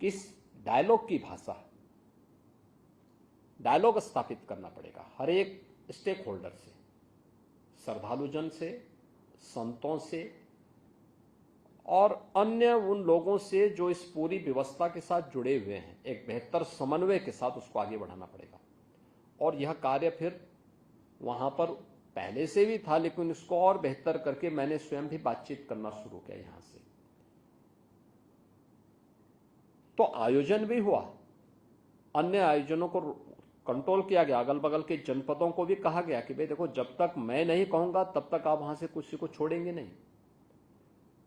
A: कि डायलॉग की भाषा, डायलॉग स्थापित करना पड़ेगा हर एक स्टेक होल्डर से, श्रद्धालुजन से, संतों से और अन्य उन लोगों से जो इस पूरी व्यवस्था के साथ जुड़े हुए हैं। एक बेहतर समन्वय के साथ उसको आगे बढ़ाना पड़ेगा। और यह कार्य फिर वहां पर पहले से भी था, लेकिन इसको और बेहतर करके मैंने स्वयं भी बातचीत करना शुरू किया यहां से। तो आयोजन भी हुआ, अन्य आयोजनों को कंट्रोल किया गया, अगल बगल के जनपदों को भी कहा गया कि भाई देखो, जब तक मैं नहीं कहूंगा तब तक आप वहां से किसी को छोड़ेंगे नहीं,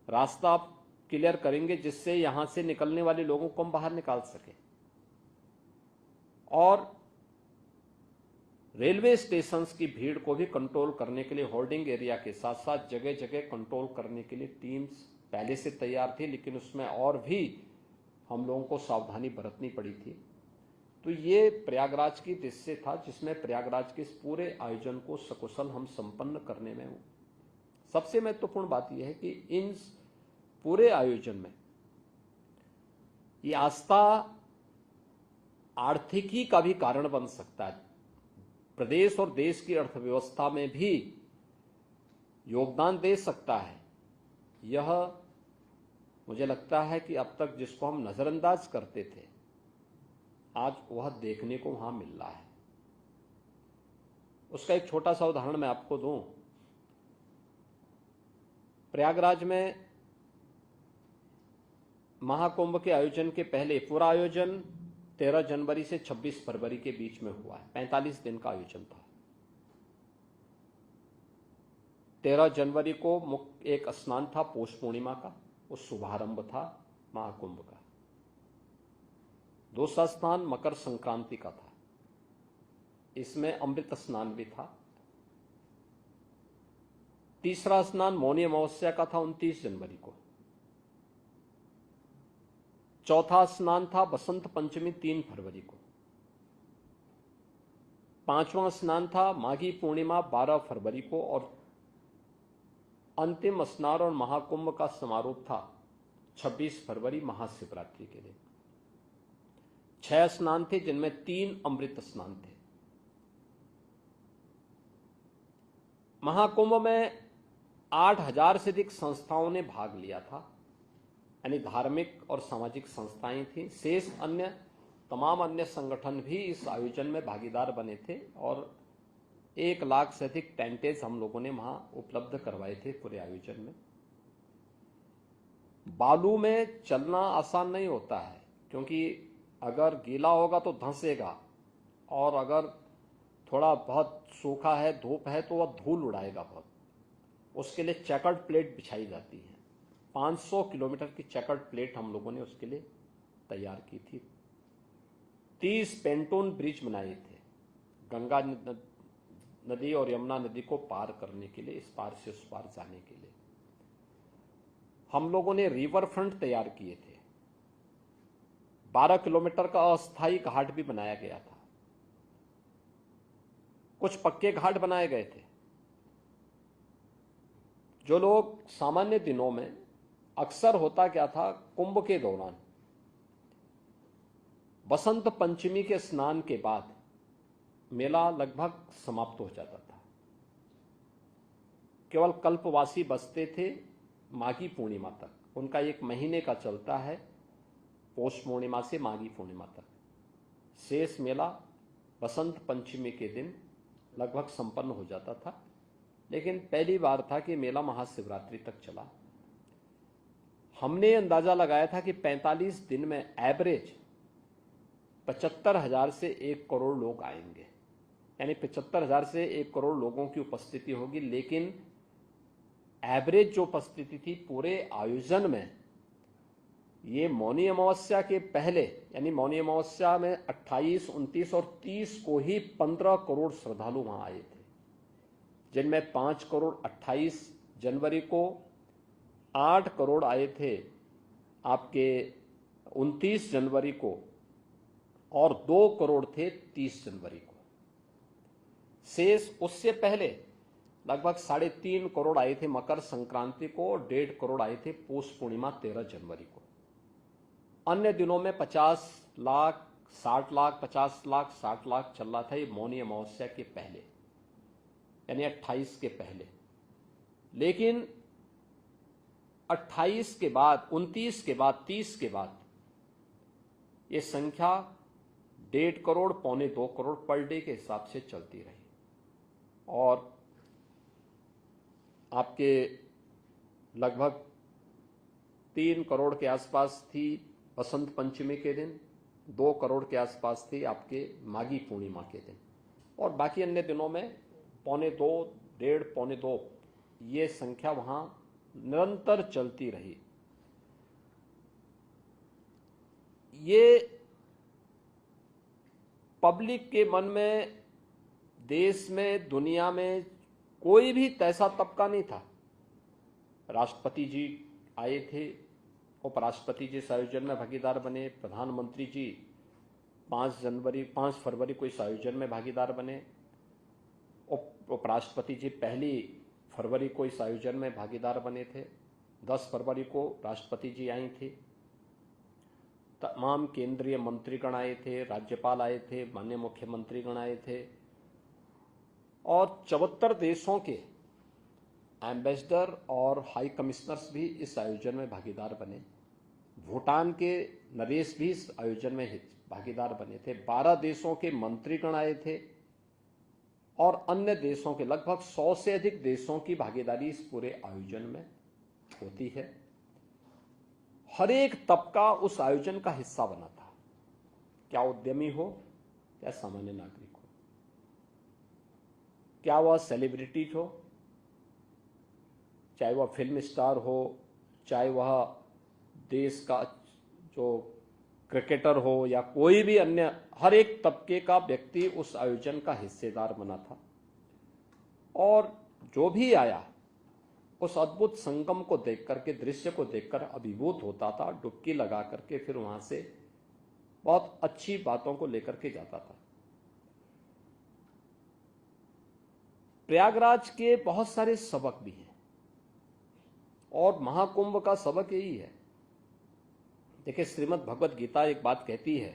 A: रास्ता आप क्लियर करेंगे जिससे यहां से निकलने वाले लोगों को हम बाहर निकाल सके। और रेलवे स्टेशंस की भीड़ को भी कंट्रोल करने के लिए होर्डिंग एरिया के साथ साथ जगह जगह कंट्रोल करने के लिए टीम्स पहले से तैयार थी, लेकिन उसमें और भी हम लोगों को सावधानी बरतनी पड़ी थी। तो ये प्रयागराज की दृश्य था जिसमें प्रयागराज के इस पूरे आयोजन को सकुशल हम संपन्न करने में सबसे महत्वपूर्ण बात यह है कि इन पूरे आयोजन में ये आस्था आर्थिकी का भी कारण बन सकता है, प्रदेश और देश की अर्थव्यवस्था में भी योगदान दे सकता है। यह मुझे लगता है कि अब तक जिसको हम नजरअंदाज करते थे, आज वह देखने को वहां मिल रहा है। उसका एक छोटा सा उदाहरण मैं आपको दूं। प्रयागराज में महाकुंभ के आयोजन के पहले पूरा आयोजन 13 जनवरी से 26 फरवरी के बीच में हुआ है, 45 दिन का आयोजन था। 13 जनवरी को मुख्य एक स्नान था पौष पूर्णिमा का, वो शुभारंभ था महाकुंभ का। दूसरा स्नान मकर संक्रांति का था, इसमें अमृत स्नान भी था। तीसरा स्नान मौनी अमावस्या का था 29 जनवरी को। चौथा स्नान था बसंत पंचमी 3 फरवरी को। पांचवां स्नान था माघी पूर्णिमा 12 फरवरी को। और अंतिम स्नान और महाकुंभ का समारोह था 26 फरवरी महाशिवरात्रि के दिन। 6 स्नान थे जिनमें 3 अमृत स्नान थे। महाकुंभ में 8,000 से अधिक संस्थाओं ने भाग लिया था, यानी धार्मिक और सामाजिक संस्थाएं थी। शेष अन्य तमाम अन्य संगठन भी इस आयोजन में भागीदार बने थे और 1 लाख से अधिक टेंटेज हम लोगों ने वहां उपलब्ध करवाए थे पूरे आयोजन में। बालू में चलना आसान नहीं होता है, क्योंकि अगर गीला होगा तो धंसेगा और अगर थोड़ा बहुत सूखा है, धूप है, तो वह धूल उड़ाएगा बहुत। उसके लिए चेकर्ड प्लेट बिछाई जाती है। 500 किलोमीटर की चेकर्ड प्लेट हम लोगों ने उसके लिए तैयार की थी। 30 पेंटून ब्रिज बनाए थे गंगा नदी और यमुना नदी को पार करने के लिए, इस पार से उस पार जाने के लिए। हम लोगों ने रिवर फ्रंट तैयार किए थे। 12 किलोमीटर का अस्थायी घाट भी बनाया गया था। कुछ पक्के घाट बनाए गए थे। जो लोग सामान्य दिनों में, अक्सर होता क्या था, कुंभ के दौरान बसंत पंचमी के स्नान के बाद मेला लगभग समाप्त हो जाता था। केवल कल्पवासी बचते थे माघी पूर्णिमा तक। उनका 1 महीने का चलता है, पौष पूर्णिमा से माघी पूर्णिमा तक। शेष मेला बसंत पंचमी के दिन लगभग संपन्न हो जाता था। लेकिन पहली बार था कि मेला महाशिवरात्रि तक चला। हमने अंदाजा लगाया था कि 45 दिन में एवरेज 75,000 से 1 करोड़ लोग आएंगे, यानी 75,000 से 1 करोड़ लोगों की उपस्थिति होगी। लेकिन एवरेज जो उपस्थिति थी पूरे आयोजन में, ये मौनी अमावस्या के पहले, यानी मौनी अमावस्या में 28, 29 और 30 को ही 15 करोड़ श्रद्धालु वहां आए थे, जिनमें 5 करोड़ 28 जनवरी को, 8 करोड़ आए थे आपके 29 जनवरी को, और 2 करोड़ थे 30 जनवरी को। शेष उससे पहले लगभग 3.5 करोड़ आए थे मकर संक्रांति को, और 1.5 करोड़ आए थे पौष पूर्णिमा 13 जनवरी को। अन्य दिनों में 50 लाख, 60 लाख, 50 लाख, 60 लाख चल रहा था। ये मौनी अमावस्या के पहले, यानी 28 के पहले। लेकिन 28 के बाद, 29 के बाद, 30 के बाद ये संख्या 1.5 करोड़, 1.25 करोड़ पर डे के हिसाब से चलती रही। और आपके लगभग 3 करोड़ के आसपास थी बसंत पंचमी के दिन, 2 करोड़ के आसपास थी आपके माघी पूर्णिमा के दिन, और बाकी अन्य दिनों में 1.25, 1.5, 1.25 ये संख्या वहां निरंतर चलती रही। ये पब्लिक के मन में, देश में, दुनिया में कोई भी ऐसा तबका नहीं था। राष्ट्रपति जी आए थे, उपराष्ट्रपति जी इस आयोजन में भागीदार बने, प्रधानमंत्री जी 5 फरवरी को इस आयोजन में भागीदार बने, उपराष्ट्रपति जी 1 फरवरी को इस आयोजन में भागीदार बने थे, 10 फरवरी को राष्ट्रपति जी आई थी, तमाम केंद्रीय मंत्रीगण आए थे, राज्यपाल आए थे, माननीय मुख्यमंत्रीगण आए थे, और 74 देशों के एम्बेसडर और हाई कमिश्नर्स भी इस आयोजन में भागीदार बने। भूटान के नरेश भी इस आयोजन में भागीदार बने थे। 12 देशों के मंत्रीगण आए थे, और अन्य देशों के लगभग 100 से अधिक देशों की भागीदारी इस पूरे आयोजन में होती है। हर एक तबका उस आयोजन का हिस्सा बना था, क्या उद्यमी हो, क्या सामान्य नागरिक हो, क्या वह सेलिब्रिटीज हो, चाहे वह फिल्म स्टार हो, चाहे वह देश का जो क्रिकेटर हो, या कोई भी अन्य, हर एक तबके का व्यक्ति उस आयोजन का हिस्सेदार बना था। और जो भी आया उस अद्भुत संगम को देख करके, दृश्य को देखकर अभिभूत होता था, डुबकी लगा करके फिर वहां से बहुत अच्छी बातों को लेकर के जाता था। प्रयागराज के बहुत सारे सबक भी हैं, और महाकुंभ का सबक यही है। देखिए, श्रीमद् भगवत गीता एक बात कहती है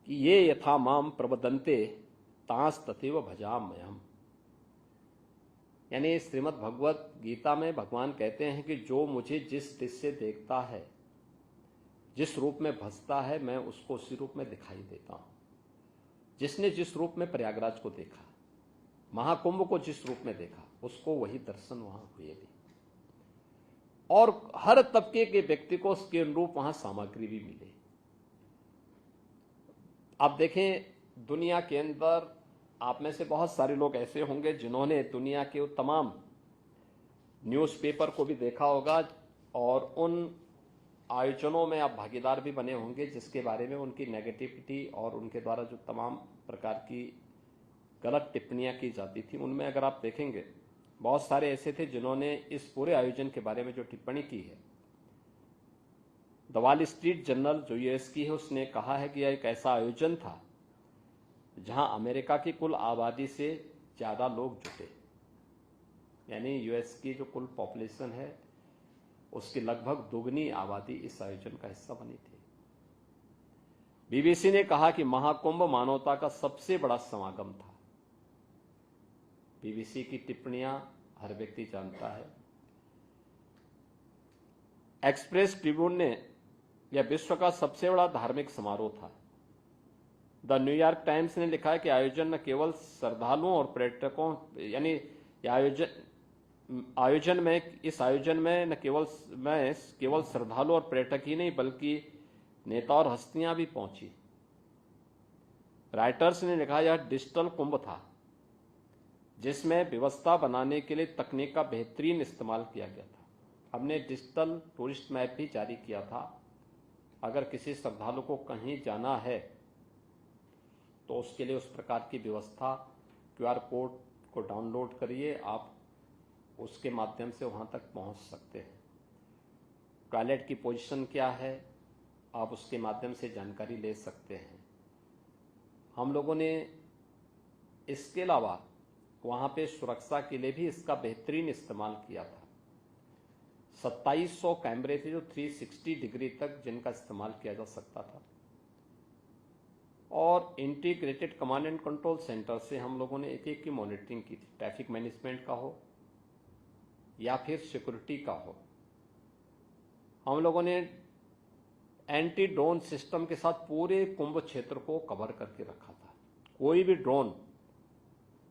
A: कि ये यथा माम प्रवदन्ते तांस तथैव भजाम्यहम्। यानी श्रीमद् भगवत गीता में भगवान कहते हैं कि जो मुझे जिस दृष्टि से देखता है, जिस रूप में भजता है, मैं उसको उसी रूप में दिखाई देता हूं। जिसने जिस रूप में प्रयागराज को देखा, महाकुंभ को जिस रूप में देखा, उसको वही दर्शन वहां हुए भी, और हर तबके के व्यक्ति को उसके अनुरूप वहां सामग्री भी मिले। आप देखें, दुनिया के अंदर आप में से बहुत सारे लोग ऐसे होंगे जिन्होंने दुनिया के तमाम न्यूज़पेपर को भी देखा होगा और उन आयोजनों में आप भागीदार भी बने होंगे जिसके बारे में उनकी नेगेटिविटी और उनके द्वारा जो तमाम प्रकार की गलत टिप्पणियां की जाती थी, उनमें अगर आप देखेंगे बहुत सारे ऐसे थे जिन्होंने इस पूरे आयोजन के बारे में जो टिप्पणी की है। द वॉल स्ट्रीट जर्नल जो यूएस की है, उसने कहा है कि यह एक ऐसा आयोजन था जहां अमेरिका की कुल आबादी से ज्यादा लोग जुटे, यानी यूएस की जो कुल पॉपुलेशन है उसकी लगभग दोगुनी आबादी इस आयोजन का हिस्सा बनी थी। बीबीसी ने कहा कि महाकुंभ मानवता का सबसे बड़ा समागम था। बीबीसी की टिप्पणियां हर व्यक्ति जानता है। एक्सप्रेस ट्रिब्यून ने यह विश्व का सबसे बड़ा धार्मिक समारोह था। द न्यूयॉर्क टाइम्स ने लिखा है कि आयोजन न केवल श्रद्धालुओं और पर्यटकों, यानी इस आयोजन में न केवल श्रद्धालु और पर्यटक ही नहीं बल्कि नेता और हस्तियां भी पहुंची। राइटर्स ने लिखा यह डिजिटल कुंभ था जिसमें व्यवस्था बनाने के लिए तकनीक का बेहतरीन इस्तेमाल किया गया था। हमने डिजिटल टूरिस्ट मैप भी जारी किया था। अगर किसी श्रद्धालु को कहीं जाना है तो उसके लिए उस प्रकार की व्यवस्था, क्यूआर कोड को डाउनलोड करिए, आप उसके माध्यम से वहां तक पहुंच सकते हैं। टॉयलेट की पोजीशन क्या है, आप उसके माध्यम से जानकारी ले सकते हैं। हम लोगों ने इसके अलावा वहां पे सुरक्षा के लिए भी इसका बेहतरीन इस्तेमाल किया था। 2700 कैमरे थे जो 360 डिग्री तक जिनका इस्तेमाल किया जा सकता था, और integrated command and control centre से हम लोगों ने एक की मॉनिटरिंग की थी। ट्रैफिक मैनेजमेंट का हो या फिर सिक्योरिटी का हो। हम लोगों ने एंटी ड्रोन सिस्टम के साथ पूरे कुंभ क्षेत्र को कवर करके रखा था। कोई भी ड्रोन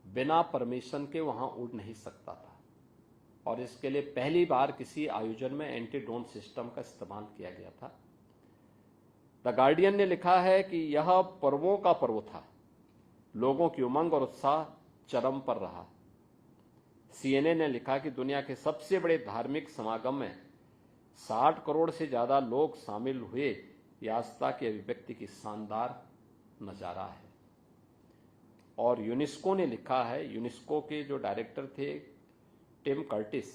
A: बिना परमिशन के वहां उड़ नहीं सकता था, और इसके लिए पहली बार किसी आयोजन में एंटी ड्रोन सिस्टम का इस्तेमाल किया गया था। द गार्डियन ने लिखा है कि यह पर्वों का पर्व था। लोगों की उमंग और उत्साह चरम पर रहा। सीएनएन ने लिखा कि दुनिया के सबसे बड़े धार्मिक समागम में 60 करोड़ से ज्यादा लोग शामिल हुए। यह आस्था की अभिव्यक्ति की शानदार नजारा है। और यूनेस्को ने लिखा है, यूनेस्को के जो डायरेक्टर थे टिम कर्टिस,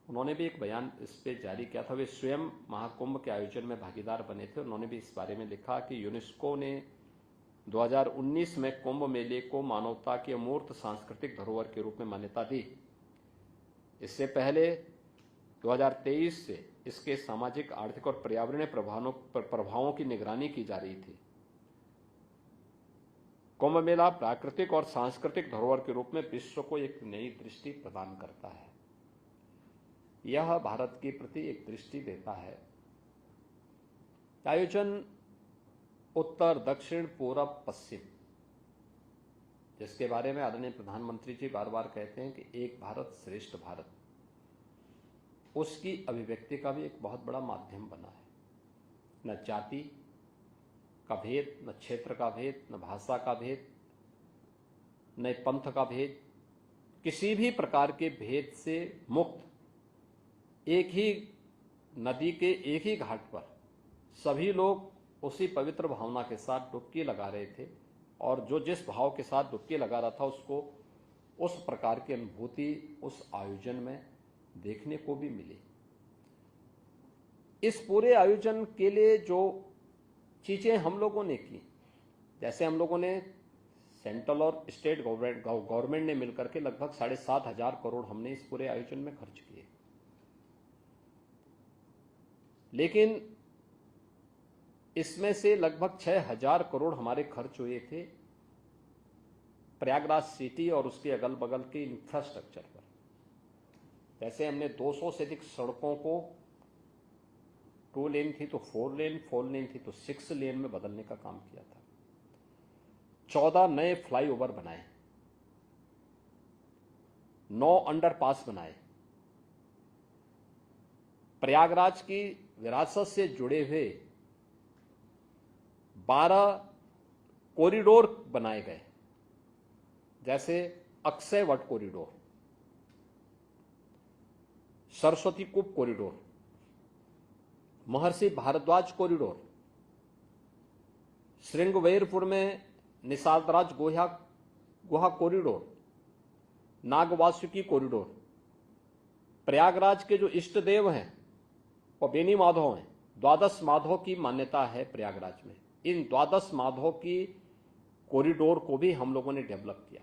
A: उन्होंने भी एक बयान इस पे जारी किया था। वे स्वयं महाकुंभ के आयोजन में भागीदार बने थे। उन्होंने भी इस बारे में लिखा कि यूनेस्को ने 2019 में कुंभ मेले को मानवता की अमूर्त सांस्कृतिक धरोहर के रूप में मान्यता दी। इससे पहले 2023 से इसके सामाजिक, आर्थिक और पर्यावरणीय प्रभावों की निगरानी की जा रही थी। कुंभ मेला प्राकृतिक और सांस्कृतिक धरोहर के रूप में विश्व को एक नई दृष्टि प्रदान करता है। यह भारत के प्रति एक दृष्टि देता है। आयोजन उत्तर, दक्षिण, पूरब, पश्चिम, जिसके बारे में आदरणीय प्रधानमंत्री जी बार बार कहते हैं कि एक भारत श्रेष्ठ भारत, उसकी अभिव्यक्ति का भी एक बहुत बड़ा माध्यम बना है। न जाति का भेद, न क्षेत्र का भेद, न भाषा का भेद, न पंथ का भेद, किसी भी प्रकार के भेद से मुक्त एक ही नदी के एक ही घाट पर सभी लोग उसी पवित्र भावना के साथ डुबकी लगा रहे थे, और जो जिस भाव के साथ डुबकी लगा रहा था उसको उस प्रकार की अनुभूति उस आयोजन में देखने को भी मिली। इस पूरे आयोजन के लिए जो चीजें हम लोगों ने की, जैसे हम लोगों ने सेंट्रल और स्टेट गवर्नमेंट ने मिलकर के लगभग 7,500 करोड़ हमने इस पूरे आयोजन में खर्च किए। लेकिन इसमें से लगभग 6,000 करोड़ हमारे खर्च हुए थे प्रयागराज सिटी और उसके अगल बगल के इंफ्रास्ट्रक्चर पर। जैसे हमने 200 से अधिक सड़कों को 2 लेन थी तो 4 लेन, 4 लेन थी तो 6 लेन में बदलने का काम किया था। 14 नए फ्लाईओवर बनाए, 9 अंडरपास बनाए, प्रयागराज की विरासत से जुड़े हुए 12 कॉरिडोर बनाए गए, जैसे Akshayavat corridor, Saraswati Koop corridor, Maharshi Bharadwaj corridor, Shringverpur में निषादराज गुहा कॉरिडोर, नागवासुकी कॉरिडोर, प्रयागराज के जो इष्ट देव हैं वो बेनी माधव हैं, द्वादश माधव की मान्यता है प्रयागराज में। इन द्वादश माधव की कॉरिडोर को भी हम लोगों ने डेवलप किया।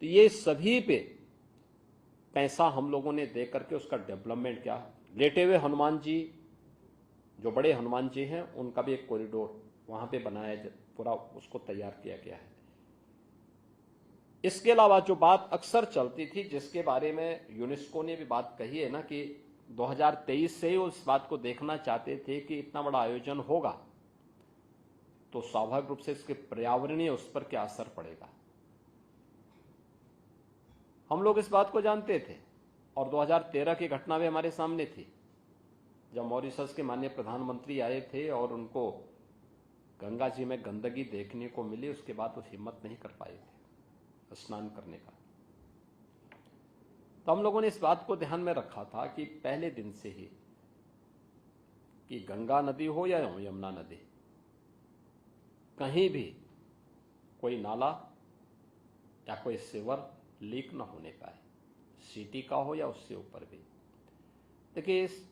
A: तो ये सभी पे पैसा हम लोगों ने दे करके उसका डेवलपमेंट किया। लेटे हुए हनुमान जी, जो बड़े हनुमान जी हैं, उनका भी एक कॉरिडोर वहां पे बनाया, पूरा उसको तैयार किया गया है। इसके अलावा जो बात अक्सर चलती थी, जिसके बारे में यूनेस्को ने भी बात कही है ना, कि 2023 से ही उस बात को देखना चाहते थे कि इतना बड़ा आयोजन होगा तो स्वाभाविक रूप से इसके पर्यावरणीय उस पर क्या असर पड़ेगा। हम लोग इस बात को जानते थे और 2013 की घटना भी हमारे सामने थी, जब मॉरिशस के माननीय प्रधानमंत्री आए थे और उनको गंगा जी में गंदगी देखने को मिली। उसके बाद वो हिम्मत नहीं कर पाए थे स्नान करने का। तो हम लोगों ने इस बात को ध्यान में रखा था कि पहले दिन से ही, कि गंगा नदी हो या यमुना नदी, कहीं भी कोई नाला या कोई सीवर लीक न होने पाए, सिटी का हो या उससे ऊपर भी। देखिए, इस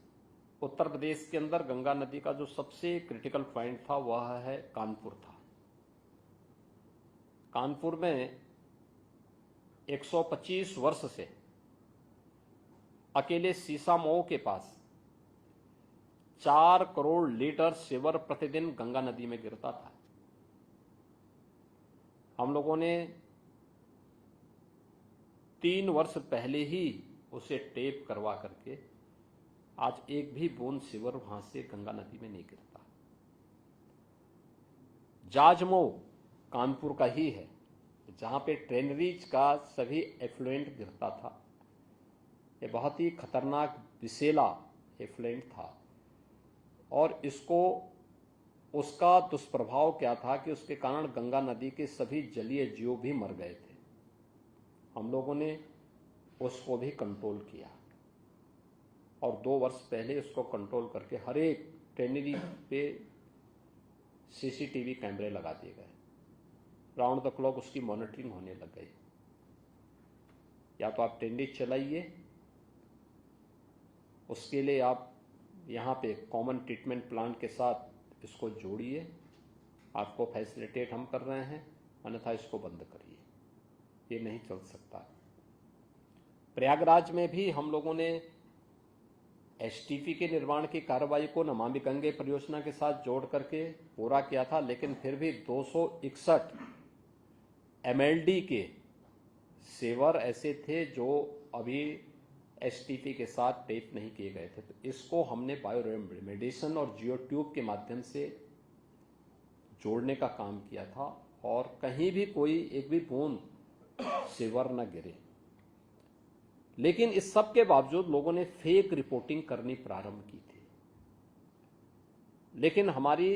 A: उत्तर प्रदेश के अंदर गंगा नदी का जो सबसे क्रिटिकल पॉइंट था वह है कानपुर था। कानपुर में 125 वर्ष से अकेले सीसामऊ के पास 4 करोड़ लीटर सीवर प्रतिदिन गंगा नदी में गिरता था। हम लोगों ने 3 वर्ष पहले ही उसे टेप करवा करके आज एक भी बूंद सीवर वहां से गंगा नदी में नहीं गिरता। जाजमऊ कानपुर का ही है, जहां पे ट्रेनरीज का सभी एफ्लुएंट गिरता था। ये बहुत ही खतरनाक विषैला एफ्लुएंट था और इसको, उसका दुष्प्रभाव क्या था कि उसके कारण गंगा नदी के सभी जलीय जीव भी मर गए थे। हम लोगों ने उसको भी कंट्रोल किया और 2 वर्ष पहले उसको कंट्रोल करके हर एक ट्रेनरी पे सीसीटीवी कैमरे लगा दिए गए। राउंड द क्लॉक उसकी मॉनिटरिंग होने लग गई। या तो आप ट्रेनरी चलाइए, उसके लिए आप यहाँ पे कॉमन ट्रीटमेंट प्लांट के साथ इसको जोड़िए, आपको फैसिलिटेट हम कर रहे हैं, अन्यथा इसको बंद करिए, ये नहीं चल सकता। प्रयागराज में भी हम लोगों ने एसटीपी के निर्माण की कार्रवाई को नमामि गंगे परियोजना के साथ जोड़ करके पूरा किया था, लेकिन फिर भी 261 एमएलडी के सेवर ऐसे थे जो अभी एसटीपी के साथ टेप नहीं किए गए थे। तो इसको हमने बायोरेमेडिएशन और जियो ट्यूब के माध्यम से जोड़ने का काम किया था और कहीं भी कोई एक भी बूंद सेवर न गिरे। लेकिन इस सब के बावजूद लोगों ने फेक रिपोर्टिंग करनी प्रारंभ की थी। लेकिन हमारी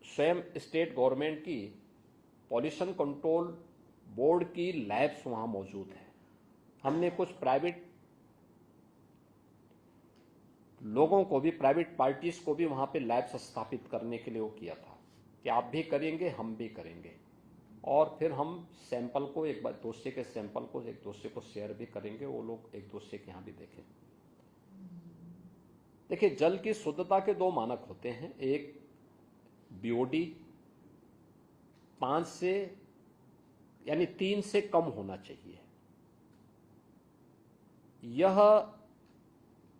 A: स्वयं स्टेट गवर्नमेंट की पॉल्यूशन कंट्रोल बोर्ड की लैब्स वहां मौजूद है। हमने कुछ प्राइवेट लोगों को भी, प्राइवेट पार्टीज को भी वहां पे लैब्स स्थापित करने के लिए वो किया था कि आप भी करेंगे, हम भी करेंगे, और फिर हम सैंपल को एक बार दूसरे के सैंपल को एक दूसरे को शेयर भी करेंगे, वो लोग एक दूसरे के यहाँ भी देखें। देखिए, जल की शुद्धता के 2 मानक होते हैं। एक बीओडी 5 से यानी 3 से कम होना चाहिए। यह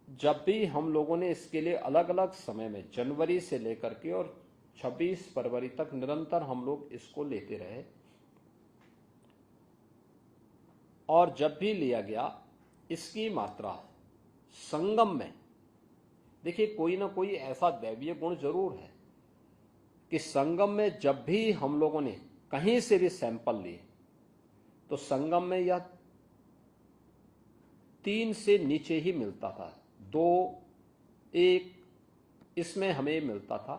A: जब भी हम लोगों ने इसके लिए अलग अलग समय में जनवरी से लेकर के और 26 फरवरी तक निरंतर हम लोग इसको लेते रहे, और जब भी लिया गया इसकी मात्रा संगम में, देखिए कोई ना कोई ऐसा दैवीय गुण जरूर है कि संगम में जब भी हम लोगों ने कहीं से भी सैंपल लिए तो संगम में यह 3 से नीचे ही मिलता था। 2, 1 इसमें हमें मिलता था।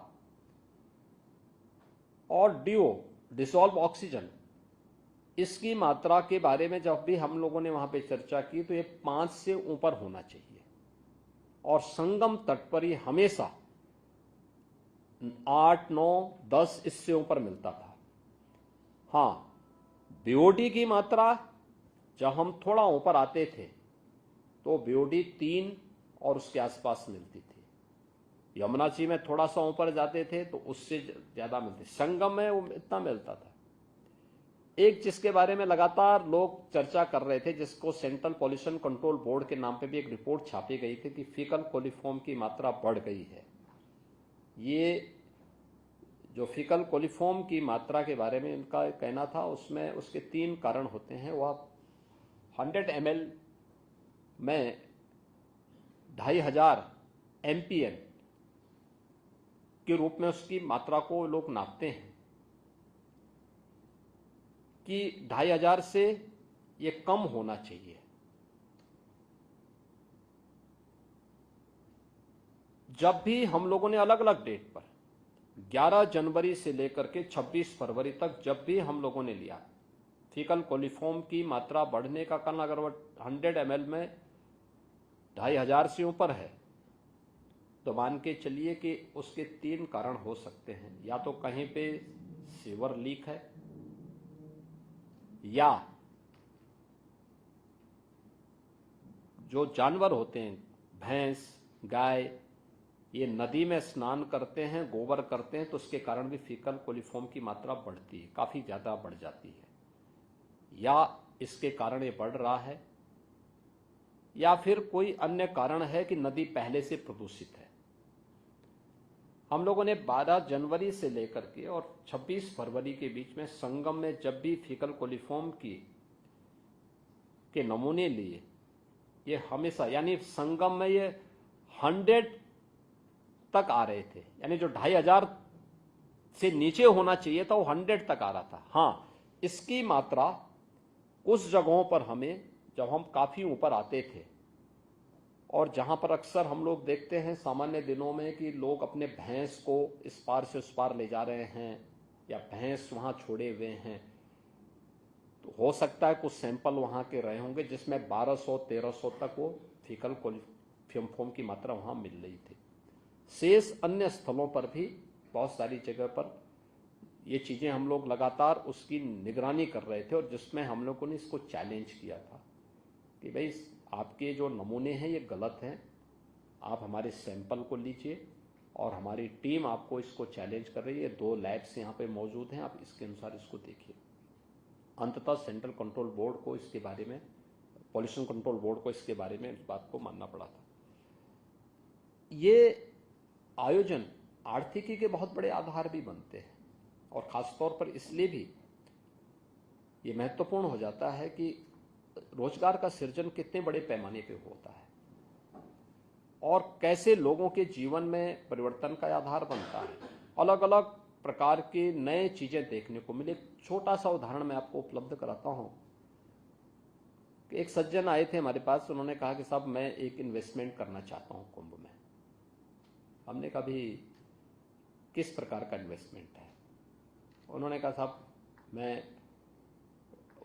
A: और डिसॉल्व ऑक्सीजन, इसकी मात्रा के बारे में जब भी हम लोगों ने वहां पे चर्चा की तो ये 5 से ऊपर होना चाहिए, और संगम तट पर ये हमेशा 8, 9, 10 इससे ऊपर मिलता था। हाँ, बीओडी की मात्रा जब हम थोड़ा ऊपर आते थे तो बीओडी 3 और उसके आसपास मिलती थी। यमुना जी में थोड़ा सा ऊपर जाते थे तो उससे ज्यादा मिलती, संगम में वो इतना मिलता था। एक जिसके बारे में लगातार लोग चर्चा कर रहे थे, जिसको सेंट्रल पॉल्यूशन कंट्रोल बोर्ड के नाम पे भी एक रिपोर्ट छापी गई थी कि फीकल कोलिफॉर्म की मात्रा बढ़ गई है। ये जो फीकल कोलिफॉर्म की मात्रा के बारे में इनका कहना था, उसमें उसके 3 कारण होते हैं। वह 100 ml में 2500 MPN के रूप में उसकी मात्रा को लोग नापते हैं कि 2500 से ये कम होना चाहिए। जब भी हम लोगों ने अलग अलग डेट पर 11 जनवरी से लेकर के 26 फरवरी तक जब भी हम लोगों ने लिया फीकल कोलिफॉर्म की मात्रा बढ़ने का कारण, अगर वह 100 ml में 2500 से ऊपर है तो मान के चलिए कि उसके 3 कारण हो सकते हैं। या तो कहीं पे सीवर लीक है, या जो जानवर होते हैं, भैंस, गाय, ये नदी में स्नान करते हैं, गोबर करते हैं, तो उसके कारण भी फीकल कोलिफॉर्म की मात्रा बढ़ती है, काफी ज्यादा बढ़ जाती है। या इसके कारण ये बढ़ रहा है, या फिर कोई अन्य कारण है कि नदी पहले से प्रदूषित है। हम लोगों ने 12 जनवरी से लेकर के और 26 फरवरी के बीच में संगम में जब भी फीकल कोलिफॉर्म के नमूने लिए, ये हमेशा, यानी संगम में ये 100 तक आ रहे थे, यानी जो 2500 से नीचे होना चाहिए था वो 100 तक आ रहा था। हाँ, इसकी मात्रा कुछ जगहों पर हमें, जब हम काफी ऊपर आते थे और जहां पर अक्सर हम लोग देखते हैं सामान्य दिनों में कि लोग अपने भैंस को इस पार से उस पार ले जा रहे हैं या भैंस वहां छोड़े हुए हैं, तो हो सकता है कुछ सैंपल वहां के रहे होंगे जिसमें 1200-1300 तक वो फीकल कोलिफॉर्म की मात्रा वहां मिल रही थी। शेष अन्य स्थलों पर भी बहुत सारी जगह पर ये चीजें हम लोग लगातार उसकी निगरानी कर रहे थे, और जिसमें हम लोगों ने इसको चैलेंज किया था कि भाई आपके जो नमूने हैं ये गलत हैं, आप हमारे सैंपल को लीजिए, और हमारी टीम आपको इसको चैलेंज कर रही है। 2 लैब्स यहाँ पे मौजूद हैं, आप इसके अनुसार इसको देखिए। अंततः सेंट्रल कंट्रोल बोर्ड को इसके बारे में, पॉल्यूशन कंट्रोल बोर्ड को इसके बारे में इस बात को मानना पड़ा था। ये आयोजन आर्थिकी के बहुत बड़े आधार भी बनते हैं, और खासतौर पर इसलिए भी ये महत्वपूर्ण हो जाता है कि रोजगार का सृजन कितने बड़े पैमाने पे होता है और कैसे लोगों के जीवन में परिवर्तन का आधार बनता है। अलग अलग प्रकार की नए चीजें देखने को मिले। एक छोटा सा उदाहरण मैं आपको उपलब्ध कराता हूं कि एक सज्जन आए थे हमारे पास, उन्होंने कहा कि साहब मैं एक इन्वेस्टमेंट करना चाहता हूं कुंभ में। हमने कहा भी किस प्रकार का इन्वेस्टमेंट है? उन्होंने कहा साहब मैं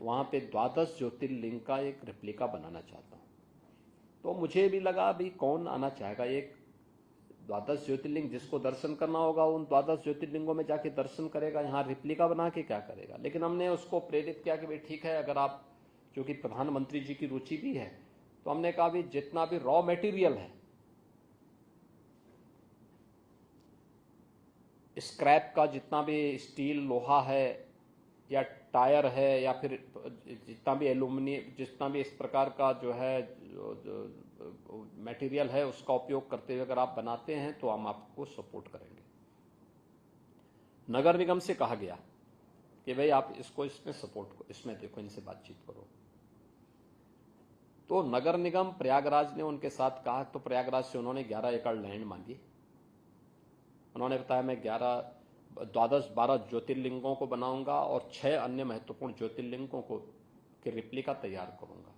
A: वहां पे 12 ज्योतिर्लिंग का एक रेप्लिका बनाना चाहता हूं। तो मुझे भी लगा भी कौन आना चाहेगा, एक 12 ज्योतिर्लिंग जिसको दर्शन करना होगा उन 12 ज्योतिर्लिंगों में जाके दर्शन करेगा, यहाँ रेप्लिका बना के क्या करेगा। लेकिन हमने उसको प्रेरित किया कि भाई ठीक है, अगर आप, जो कि प्रधानमंत्री जी की रुचि भी है, तो हमने कहा भी जितना भी रॉ मटेरियल है, स्क्रैप का जितना भी स्टील, लोहा है या टायर है, या फिर जितना भी एल्यूमिनियम, जितना भी इस प्रकार का जो है मटेरियल है, उसका उपयोग करते हुए अगर आप बनाते हैं तो हम आपको सपोर्ट करेंगे। नगर निगम से कहा गया कि भाई आप इसको इसमें सपोर्ट करो, इसमें देखो, इनसे बातचीत करो। तो नगर निगम प्रयागराज ने उनके साथ कहा, तो प्रयागराज से उन्होंने 11 एकड़ लैंड मांगी। उन्होंने बताया मैं 12 ज्योतिर्लिंगों को बनाऊंगा और 6 अन्य महत्वपूर्ण ज्योतिर्लिंगों को के रेप्लिका तैयार करूंगा,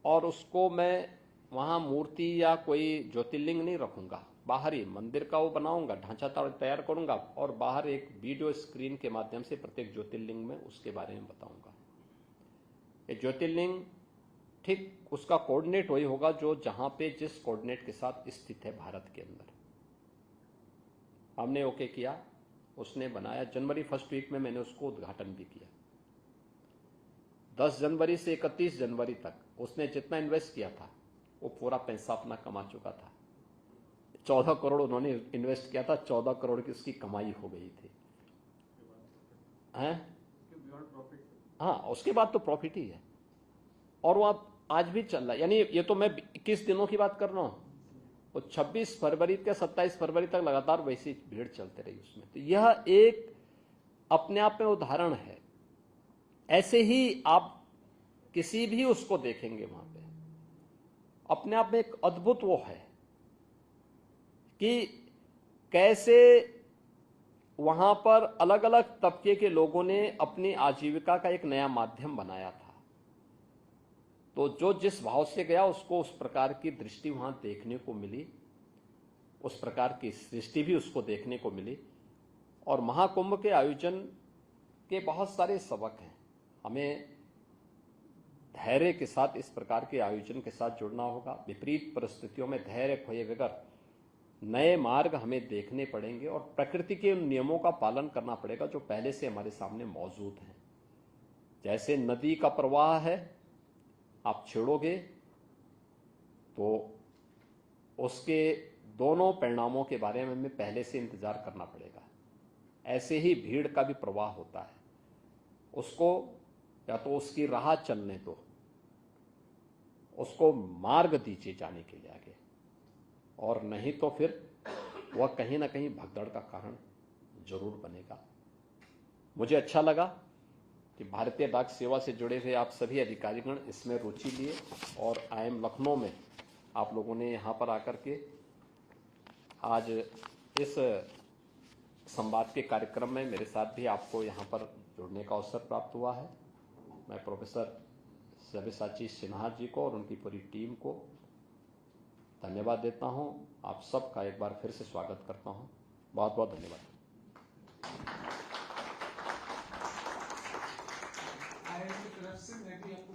A: और उसको मैं वहां मूर्ति या कोई ज्योतिर्लिंग नहीं रखूंगा, बाहरी मंदिर का वो बनाऊंगा, ढांचा तैयार करूंगा और बाहर एक वीडियो स्क्रीन के माध्यम से प्रत्येक ज्योतिर्लिंग में उसके बारे में बताऊंगा। ये ज्योतिर्लिंग ठीक उसका कोऑर्डिनेट वही होगा जो जहां पे जिस कोऑर्डिनेट के साथ स्थित है भारत के अंदर। हमने ओके किया, उसने बनाया। जनवरी फर्स्ट वीक में मैंने उसको उद्घाटन भी किया। 10 जनवरी से 31 जनवरी तक उसने जितना इन्वेस्ट किया था वो पूरा पैसा अपना कमा चुका था। 14 करोड़ उन्होंने इन्वेस्ट किया था, 14 करोड़ की उसकी कमाई हो गई थी। हाँ, उसके बाद तो प्रॉफिट ही है और वो आज भी चल रहा है। यानी ये तो मैं 21 दिनों की बात कर रहा हूं, वो 26 फरवरी के 27 फरवरी तक लगातार वैसी भीड़ चलते रही उसमें। तो यह एक अपने आप में उदाहरण है। ऐसे ही आप किसी भी उसको देखेंगे वहां पे अपने आप में एक अद्भुत वो है कि कैसे वहां पर अलग अलग तबके के लोगों ने अपनी आजीविका का एक नया माध्यम बनाया था। तो जो जिस भाव से गया उसको उस प्रकार की दृष्टि वहां देखने को मिली, उस प्रकार की सृष्टि भी उसको देखने को मिली। और महाकुंभ के आयोजन के बहुत सारे सबक हैं। हमें धैर्य के साथ इस प्रकार के आयोजन के साथ जुड़ना होगा। विपरीत परिस्थितियों में धैर्य खोए बगैर नए मार्ग हमें देखने पड़ेंगे और प्रकृति के उन नियमों का पालन करना पड़ेगा जो पहले से हमारे सामने मौजूद हैं। जैसे नदी का प्रवाह है, आप छेड़ोगे तो उसके दोनों परिणामों के बारे में हमें पहले से इंतजार करना पड़ेगा। ऐसे ही भीड़ का भी प्रवाह होता है, उसको या तो उसकी राह चलने दो, उसको मार्ग दीजिए जाने के लिए आगे, और नहीं तो फिर वह कहीं ना कहीं भगदड़ का कारण जरूर बनेगा। मुझे अच्छा लगा कि भारतीय डाक सेवा से जुड़े हुए आप सभी अधिकारीगण इसमें रुचि लिए और IIM लखनऊ में आप लोगों ने यहाँ पर आकर के आज इस संवाद के कार्यक्रम में मेरे साथ भी आपको यहाँ पर जुड़ने का अवसर प्राप्त हुआ है। मैं प्रोफेसर सब्यसाची सिन्हा जी को और उनकी पूरी टीम को धन्यवाद देता हूँ। आप सबका एक बार फिर से स्वागत करता हूँ। बहुत बहुत धन्यवाद।
E: IIM की तरफ से मैं भी आपको